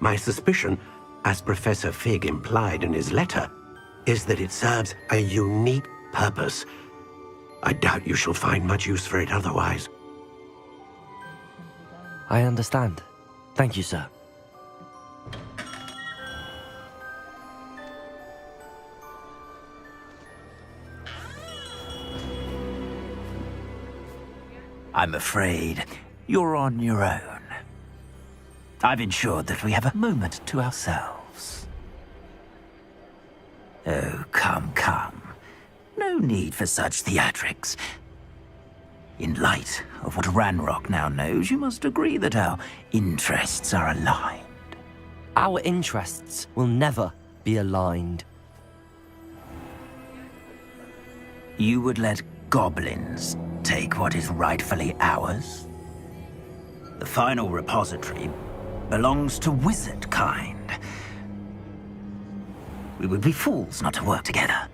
My suspicion, as Professor Fig implied in his letter, is that it serves a unique purpose. I doubt you shall find much use for it otherwise. I understand. Thank you, sir. I'm afraid you're on your own. I've ensured that we have a moment to ourselves. Oh, come, come. No need for such theatrics. In light of what Ranrock now knows, you must agree that our interests are aligned. Our interests will never be aligned. You would let goblins take what is rightfully ours? The final repository belongs to wizard kind. We would be fools not to work together.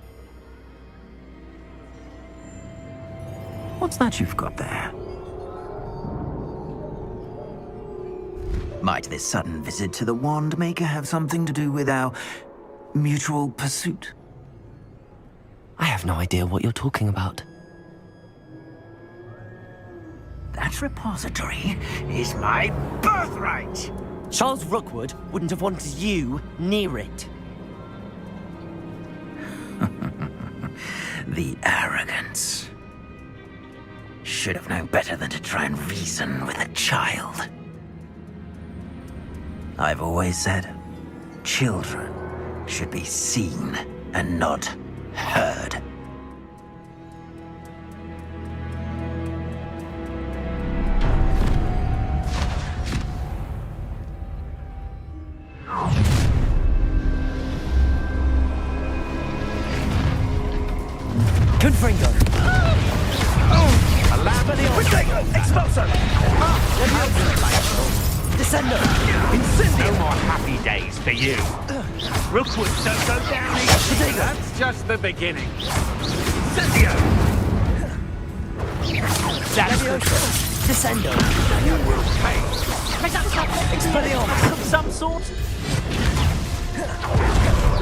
What's that you've got there? Might this sudden visit to the Wand Maker have something to do with our mutual pursuit? I have no idea what you're talking about. That repository is my birthright! Charles Rookwood wouldn't have wanted you near it. The arrogance. Should have known better than to try and reason with a child. I've always said, children should be seen and not heard. Confringo. Expulso! Descendo. No more happy days for you. Rookwood, So down here. That's just the beginning. Incendio! That's good. Descendo. You will pay. Expelliarmus of some sort.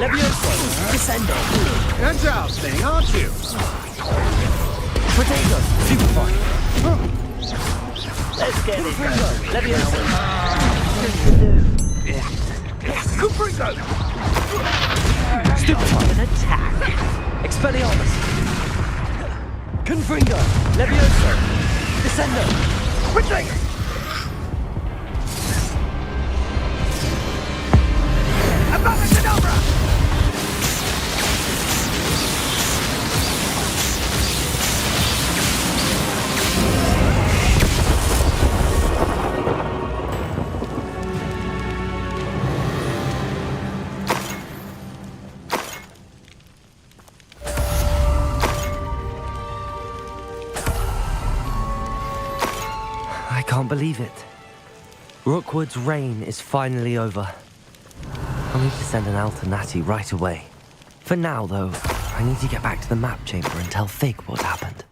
Levioso. Descendo. Agile thing, aren't you? Protego. Superfine. Let's get it going. Levioso. Confringo! Stupefy. An attack. Expelliarmus. Confringo. Levioso. Descendo. Protego! I can't believe it. Rookwood's reign is finally over. I'll need to send an Alternati right away. For now, though, I need to get back to the map chamber and tell Fig what happened.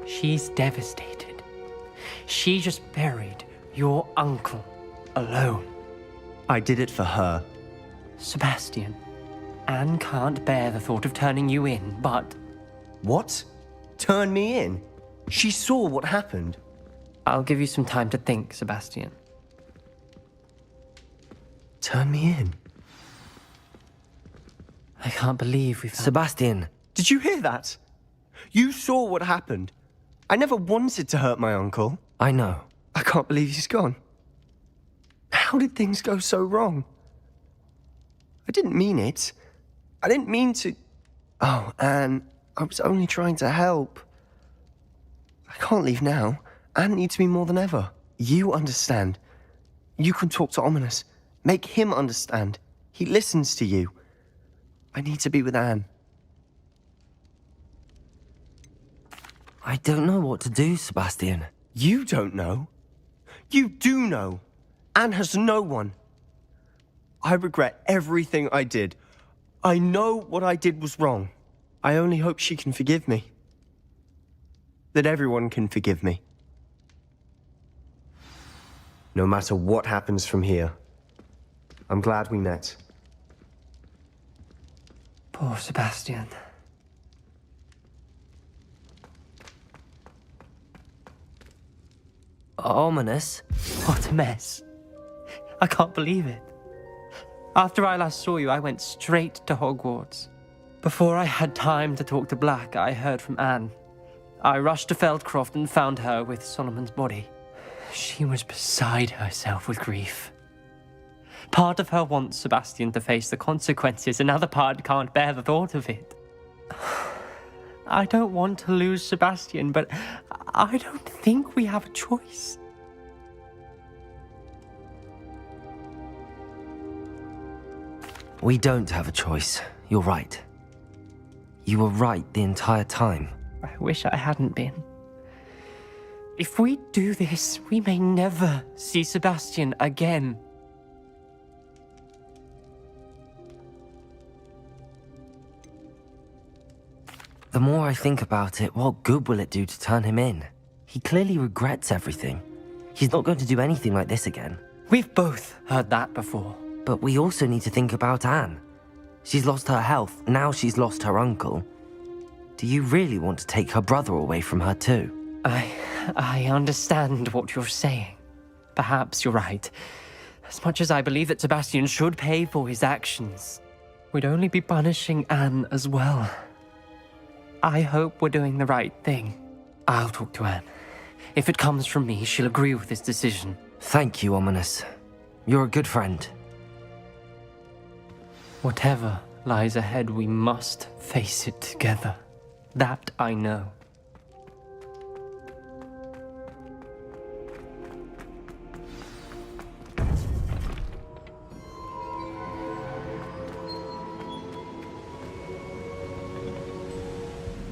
She's devastated. She just buried your uncle alone. I did it for her. Sebastian, Anne can't bear the thought of turning you in, but... What? Turn me in? She saw what happened. I'll give you some time to think, Sebastian. Turn me in? I can't believe we've... Sebastian! Did you hear that? You saw what happened. I never wanted to hurt my uncle. I know. I can't believe he's gone. How did things go so wrong? I didn't mean it. I didn't mean to... Oh, Anne, I was only trying to help. I can't leave now. Anne needs me more than ever. You understand. You can talk to Ominous. Make him understand. He listens to you. I need to be with Anne. I don't know what to do, Sebastian. You don't know. You do know. Anne has no one. I regret everything I did. I know what I did was wrong. I only hope she can forgive me. That everyone can forgive me. No matter what happens from here, I'm glad we met. Poor Sebastian. Ominous? What a mess. I can't believe it. After I last saw you, I went straight to Hogwarts. Before I had time to talk to Black, I heard from Anne. I rushed to Feldcroft and found her with Solomon's body. She was beside herself with grief. Part of her wants Sebastian to face the consequences, another part can't bear the thought of it. I don't want to lose Sebastian, but I don't think we have a choice. We don't have a choice. You're right. You were right the entire time. I wish I hadn't been. If we do this, we may never see Sebastian again. The more I think about it, what good will it do to turn him in? He clearly regrets everything. He's not going to do anything like this again. We've both heard that before. But we also need to think about Anne. She's lost her health, now she's lost her uncle. Do you really want to take her brother away from her too? I understand what you're saying. Perhaps you're right. As much as I believe that Sebastian should pay for his actions, we'd only be punishing Anne as well. I hope we're doing the right thing. I'll talk to Anne. If it comes from me, she'll agree with this decision. Thank you, Ominous. You're a good friend. Whatever lies ahead, we must face it together. That I know.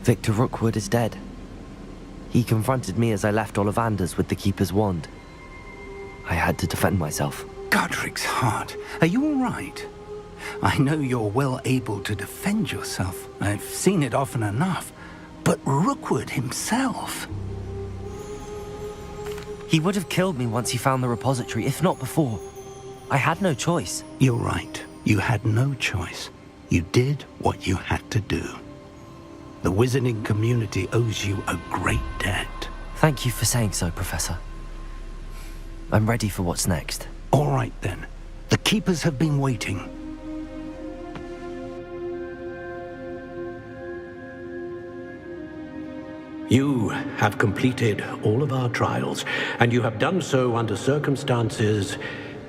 Victor Rookwood is dead. He confronted me as I left Ollivander's with the Keeper's wand. I had to defend myself. Godric's heart, are you all right? I know you're well able to defend yourself. I've seen it often enough. But Rookwood himself... He would have killed me once he found the repository, if not before. I had no choice. You're right. You had no choice. You did what you had to do. The wizarding community owes you a great debt. Thank you for saying so, Professor. I'm ready for what's next. All right, then. The Keepers have been waiting. You have completed all of our trials, and you have done so under circumstances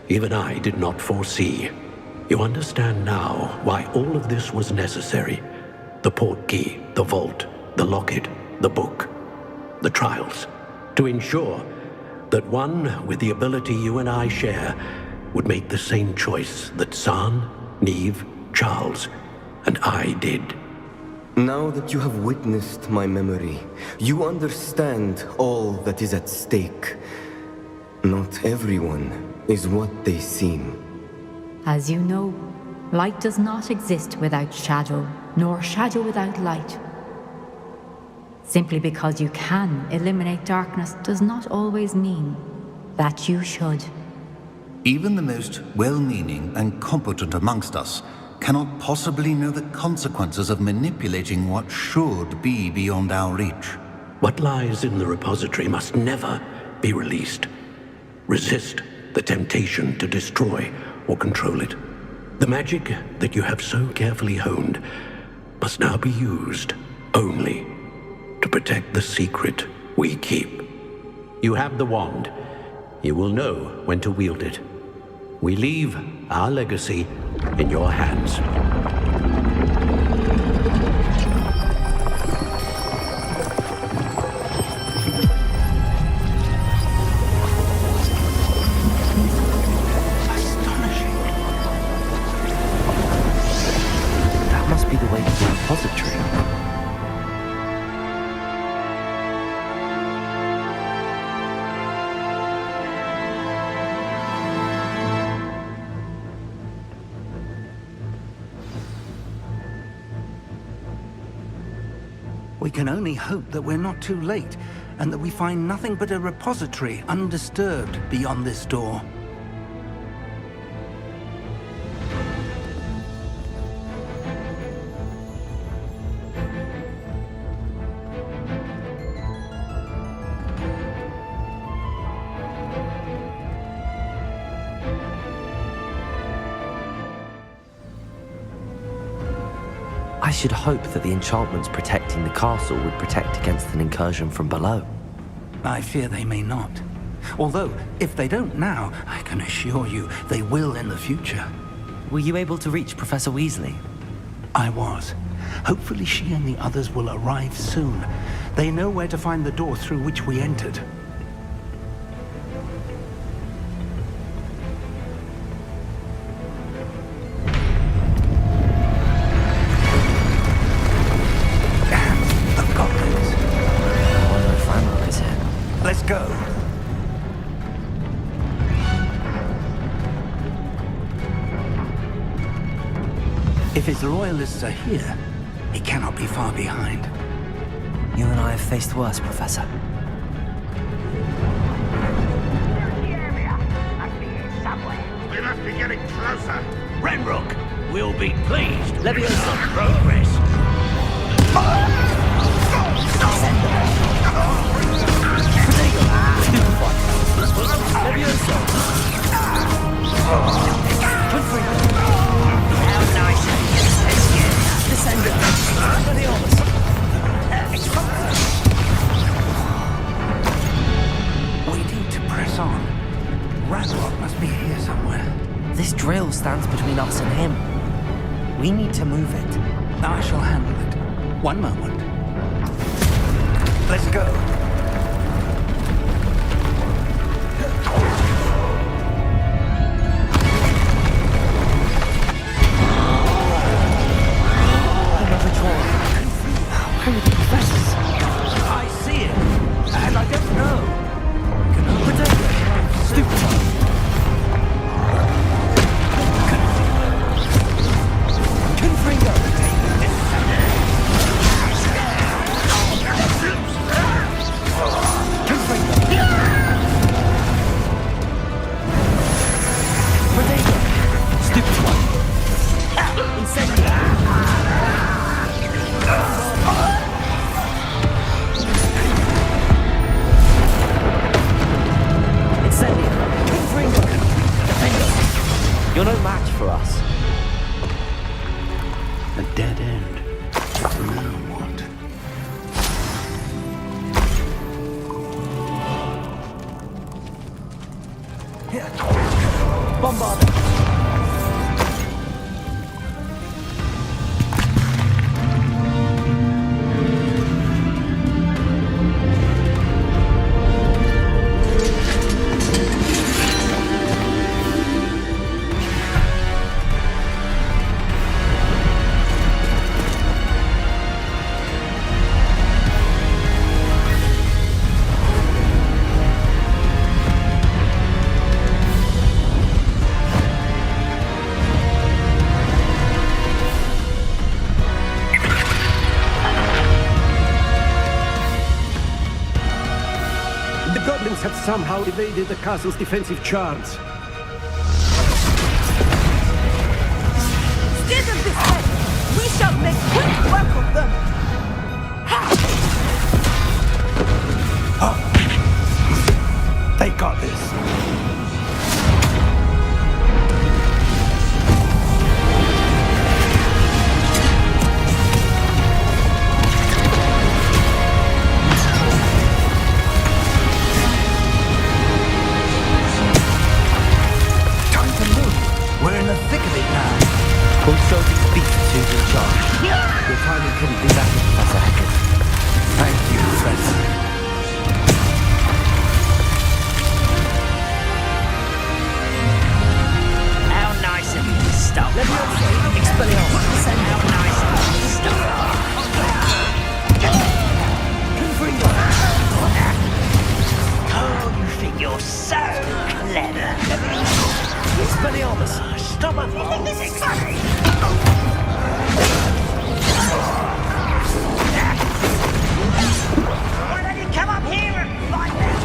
even I did not foresee. You understand now why all of this was necessary. The portkey, the vault, the locket, the book, the trials. To ensure that one with the ability you and I share would make the same choice that San, Neve, Charles, and I did. Now that you have witnessed my memory, you understand all that is at stake. Not everyone is what they seem. As you know, light does not exist without shadow, nor shadow without light. Simply because you can eliminate darkness does not always mean that you should. Even the most well-meaning and competent amongst us cannot possibly know the consequences of manipulating what should be beyond our reach. What lies in the repository must never be released. Resist the temptation to destroy or control it. The magic that you have so carefully honed must now be used only to protect the secret we keep. You have the wand. You will know when to wield it. We leave our legacy in your hands. That must be the way to the repository. We can only hope that we're not too late, and that we find nothing but a repository undisturbed beyond this door. I should hope that the enchantments protecting the castle would protect against an incursion from below. I fear they may not. Although, if they don't now, I can assure you they will in the future. Were you able to reach Professor Weasley? I was. Hopefully she and the others will arrive soon. They know where to find the door through which we entered. Let's go. If its loyalists are here, it cannot be far behind. You and I have faced worse, Professor. We must be getting closer. Renrook, we'll be pleased. Leviosa. Progress. We need to press on. Ranrock must be here somewhere. This drill stands between us and him. We need to move it. I shall handle it. One moment. Let's go. Another troll. Where are the professors? I see it, and I don't know. Stupid. Confringo. Stupid one. Incendio. Incendio. Confringo. Defendo. You're no match for us. A dead end. Now what? Bombarder. The goblins have somehow evaded the castle's defensive charms. Steer them this way! We shall make quick work of them! They got this. Time to move. We're in the thick of it now. Also, these beasts who's in charge. Your timing couldn't be better, Professor Hackett. Thank you, Professor. How nice of you to stop. Expelliarmus. How nice of you to stop. Oh, you think you're so clever. Expelliarmus. Stop it. You think this is funny? Why don't you come up here and fight them?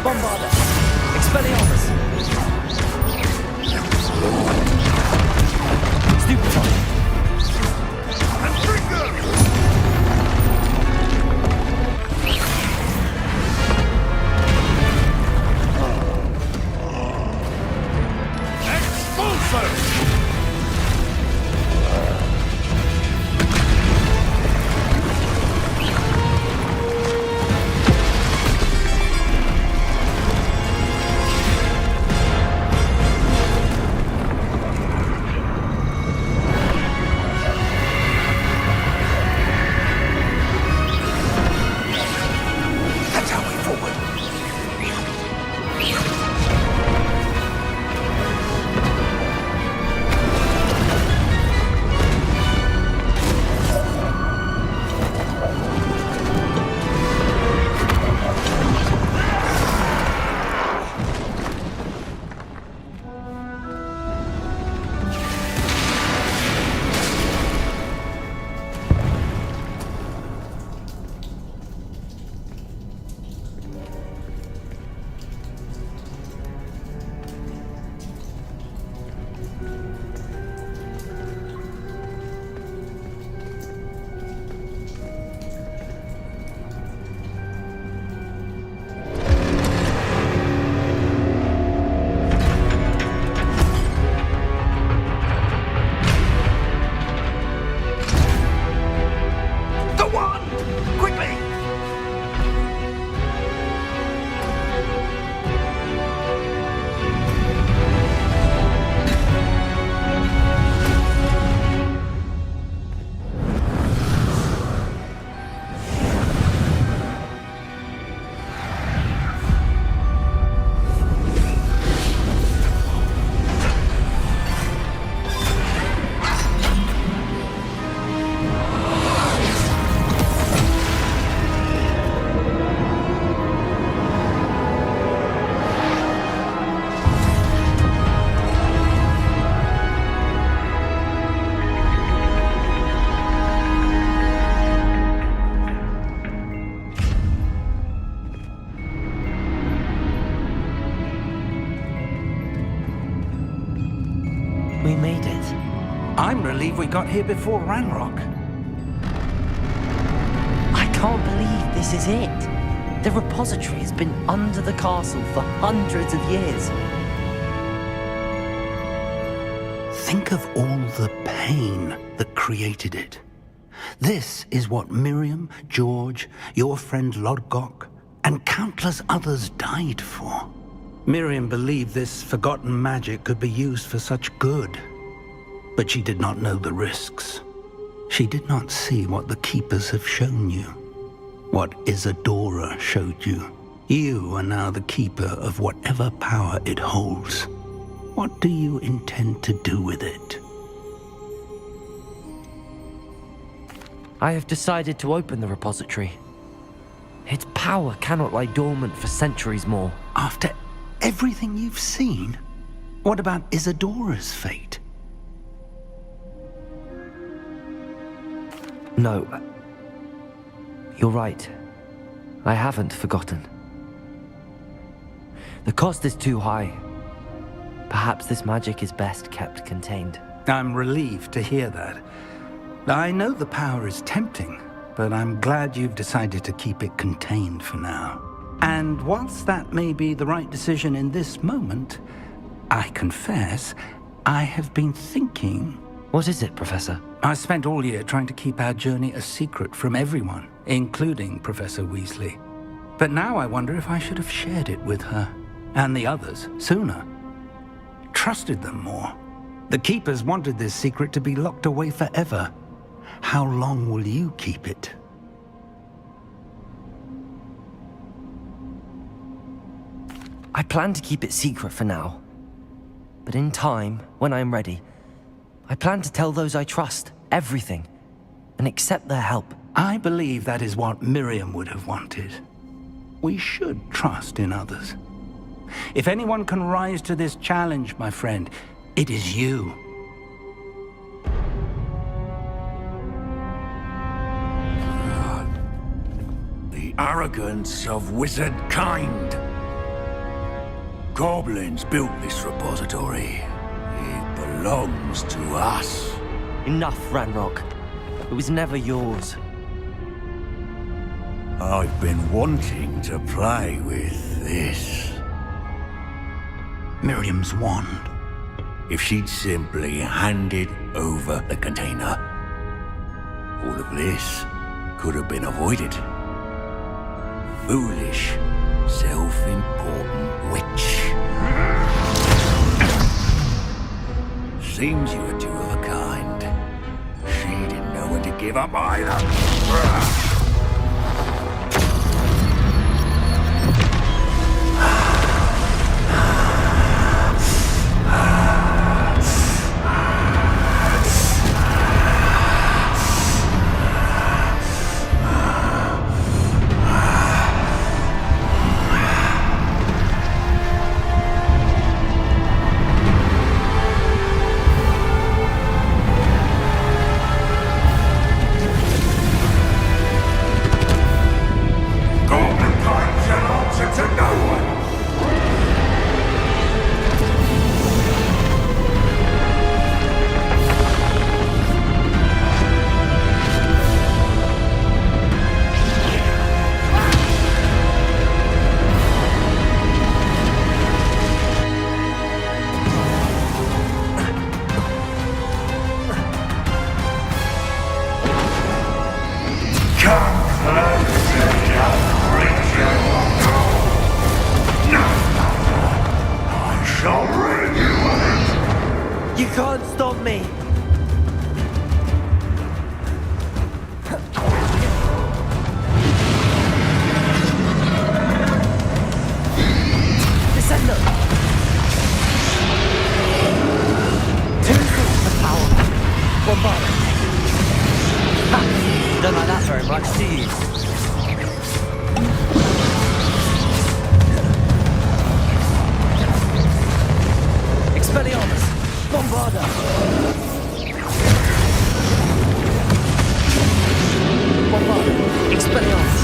Bombarder. Expelliarmus. Stupid one. Expulsion! believe we got here before Ranrock. I can't believe this is it. The repository has been under the castle for hundreds of years. Think of all the pain that created it. This is what Miriam, George, your friend Lodgok, and countless others died for. Miriam believed this forgotten magic could be used for such good, but she did not know the risks. She did not see what the Keepers have shown you, what Isadora showed you. You are now the Keeper of whatever power it holds. What do you intend to do with it? I have decided to open the repository. Its power cannot lie dormant for centuries more. After everything you've seen? What about Isadora's fate? No. You're right. I haven't forgotten. The cost is too high. Perhaps this magic is best kept contained. I'm relieved to hear that. I know the power is tempting, but I'm glad you've decided to keep it contained for now. And whilst that may be the right decision in this moment, I confess, I have been thinking... What is it, Professor? I spent all year trying to keep our journey a secret from everyone, including Professor Weasley. But now I wonder if I should have shared it with her, and the others, sooner. Trusted them more. The Keepers wanted this secret to be locked away forever. How long will you keep it? I plan to keep it secret for now. But in time, when I am ready, I plan to tell those I trust everything and accept their help. I believe that is what Miriam would have wanted. We should trust in others. If anyone can rise to this challenge, my friend, it is you. The arrogance of wizard kind. Goblins built this repository. It belongs to us. Enough, Ranrock. It was never yours. I've been wanting to play with this. Miriam's wand. If she'd simply handed over the container, all of this could have been avoided. Foolish, self-important witch. Seems you were two of a kind. She didn't know when to give up either. You can't stop me! Descendo! Two things of power. Bombard. Ha! Don't like that very much, do you? Expelliarmus! Bombarda! Bombarda! Expelliarmus!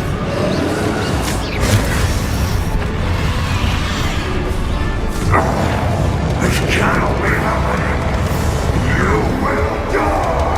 This cannot be happening! You will die!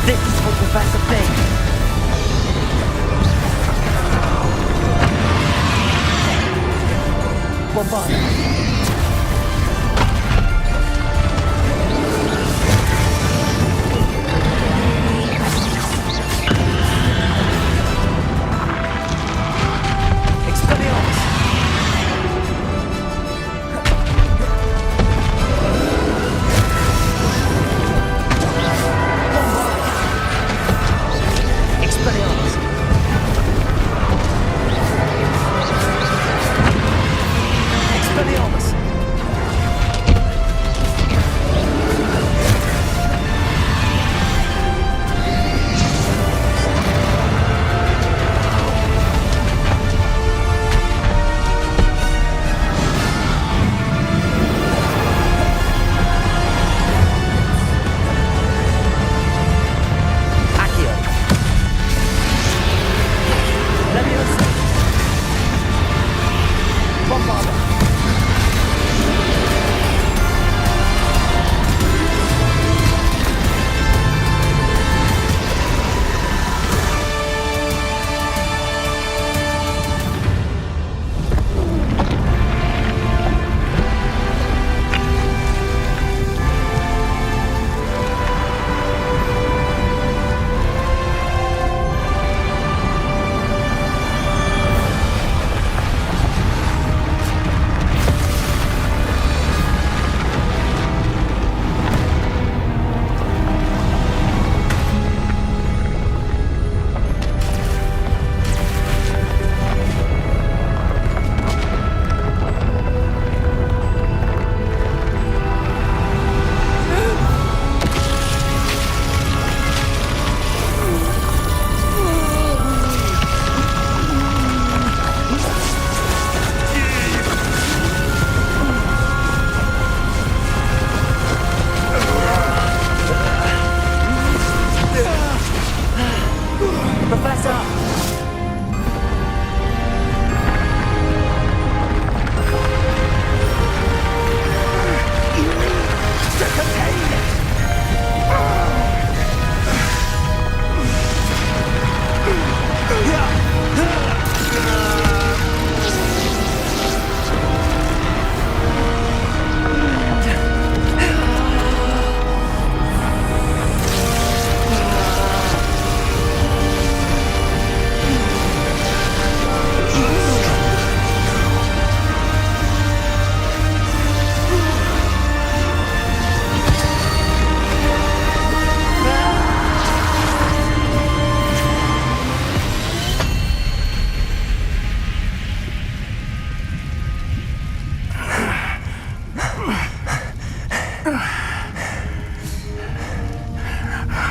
This is for Professor Fig. Bombard.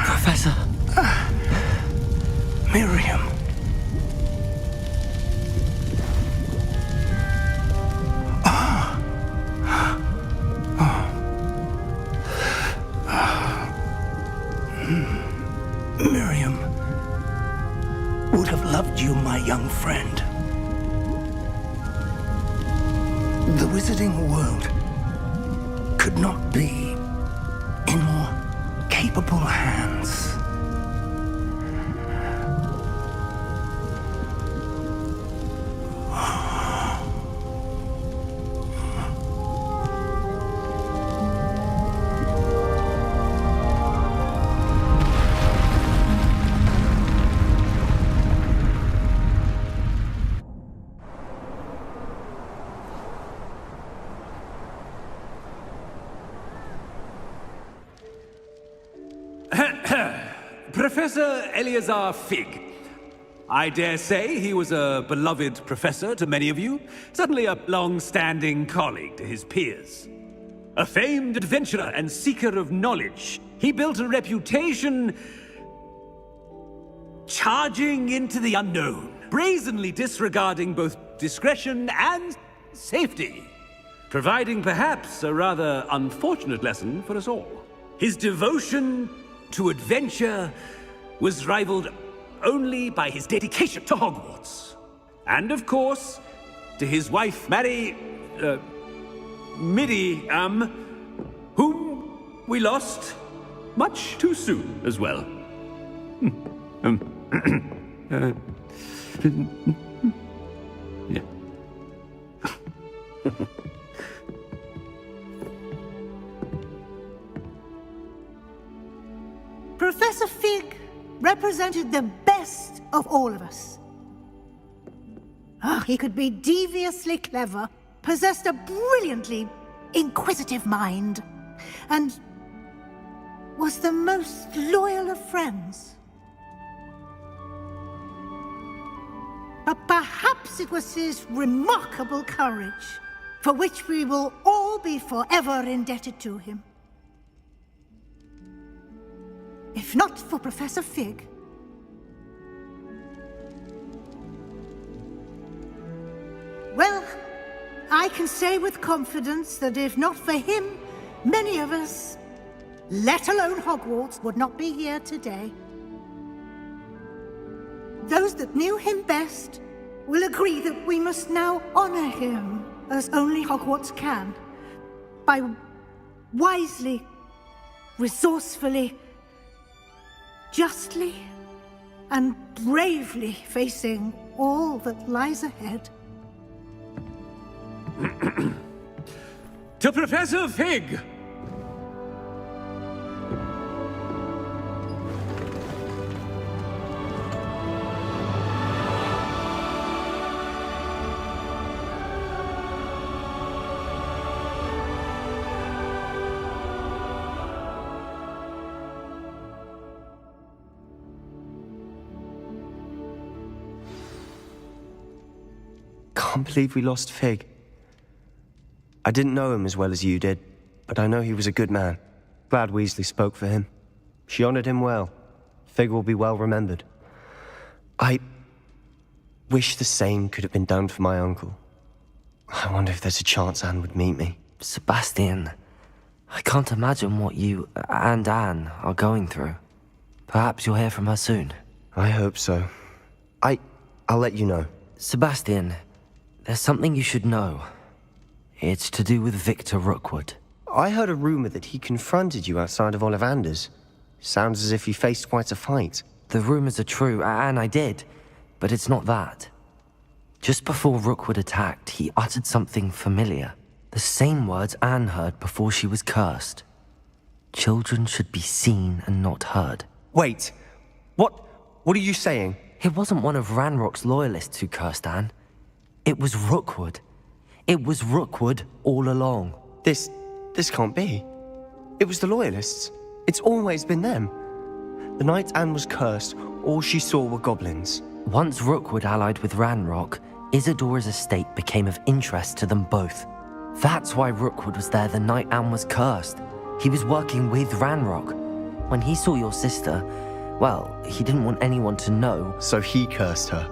Professor. Miriam. Miriam would have loved you, my young friend. The wizarding world could not be in more capable hands. Professor Eleazar Fig. I dare say he was a beloved professor to many of you, certainly a long-standing colleague to his peers. A famed adventurer and seeker of knowledge, he built a reputation charging into the unknown, brazenly disregarding both discretion and safety, providing perhaps a rather unfortunate lesson for us all. His devotion to adventure was rivaled only by his dedication to Hogwarts. And of course, to his wife, Midi, whom we lost much too soon as well. Yeah. Professor Fig represented the best of all of us. He could be deviously clever, possessed a brilliantly inquisitive mind, and was the most loyal of friends. But perhaps it was his remarkable courage, for which we will all be forever indebted to him. If not for Professor Fig, well, I can say with confidence that if not for him, many of us, let alone Hogwarts, would not be here today. Those that knew him best will agree that we must now honor him as only Hogwarts can, by wisely, resourcefully, justly, and bravely facing all that lies ahead. To Professor Fig! Can't believe we lost Fig. I didn't know him as well as you did, but I know he was a good man. Glad Weasley spoke for him. She honored him well. Fig will be well remembered. I wish the same could have been done for my uncle. I wonder if there's a chance Anne would meet me. Sebastian, I can't imagine what you and Anne are going through. Perhaps you'll hear from her soon. I hope so. I'll let you know. Sebastian, there's something you should know. It's to do with Victor Rookwood. I heard a rumor that he confronted you outside of Ollivander's. Sounds as if he faced quite a fight. The rumors are true, and I did, but it's not that. Just before Rookwood attacked, he uttered something familiar. The same words Anne heard before she was cursed. Children should be seen and not heard. Wait, what are you saying? It wasn't one of Ranrock's loyalists who cursed Anne. It was Rookwood. It was Rookwood all along. This can't be. It was the Loyalists. It's always been them. The night Anne was cursed, all she saw were goblins. Once Rookwood allied with Ranrock, Isadora's estate became of interest to them both. That's why Rookwood was there the night Anne was cursed. He was working with Ranrock. When he saw your sister, well, he didn't want anyone to know. So he cursed her.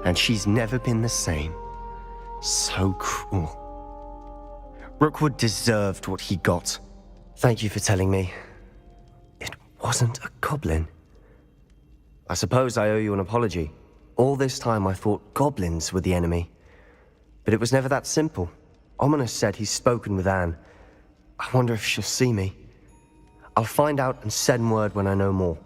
And she's never been the same. So cruel. Rookwood deserved what he got. Thank you for telling me. It wasn't a goblin. I suppose I owe you an apology. All this time I thought goblins were the enemy. But it was never that simple. Ominous said he's spoken with Anne. I wonder if she'll see me. I'll find out and send word when I know more.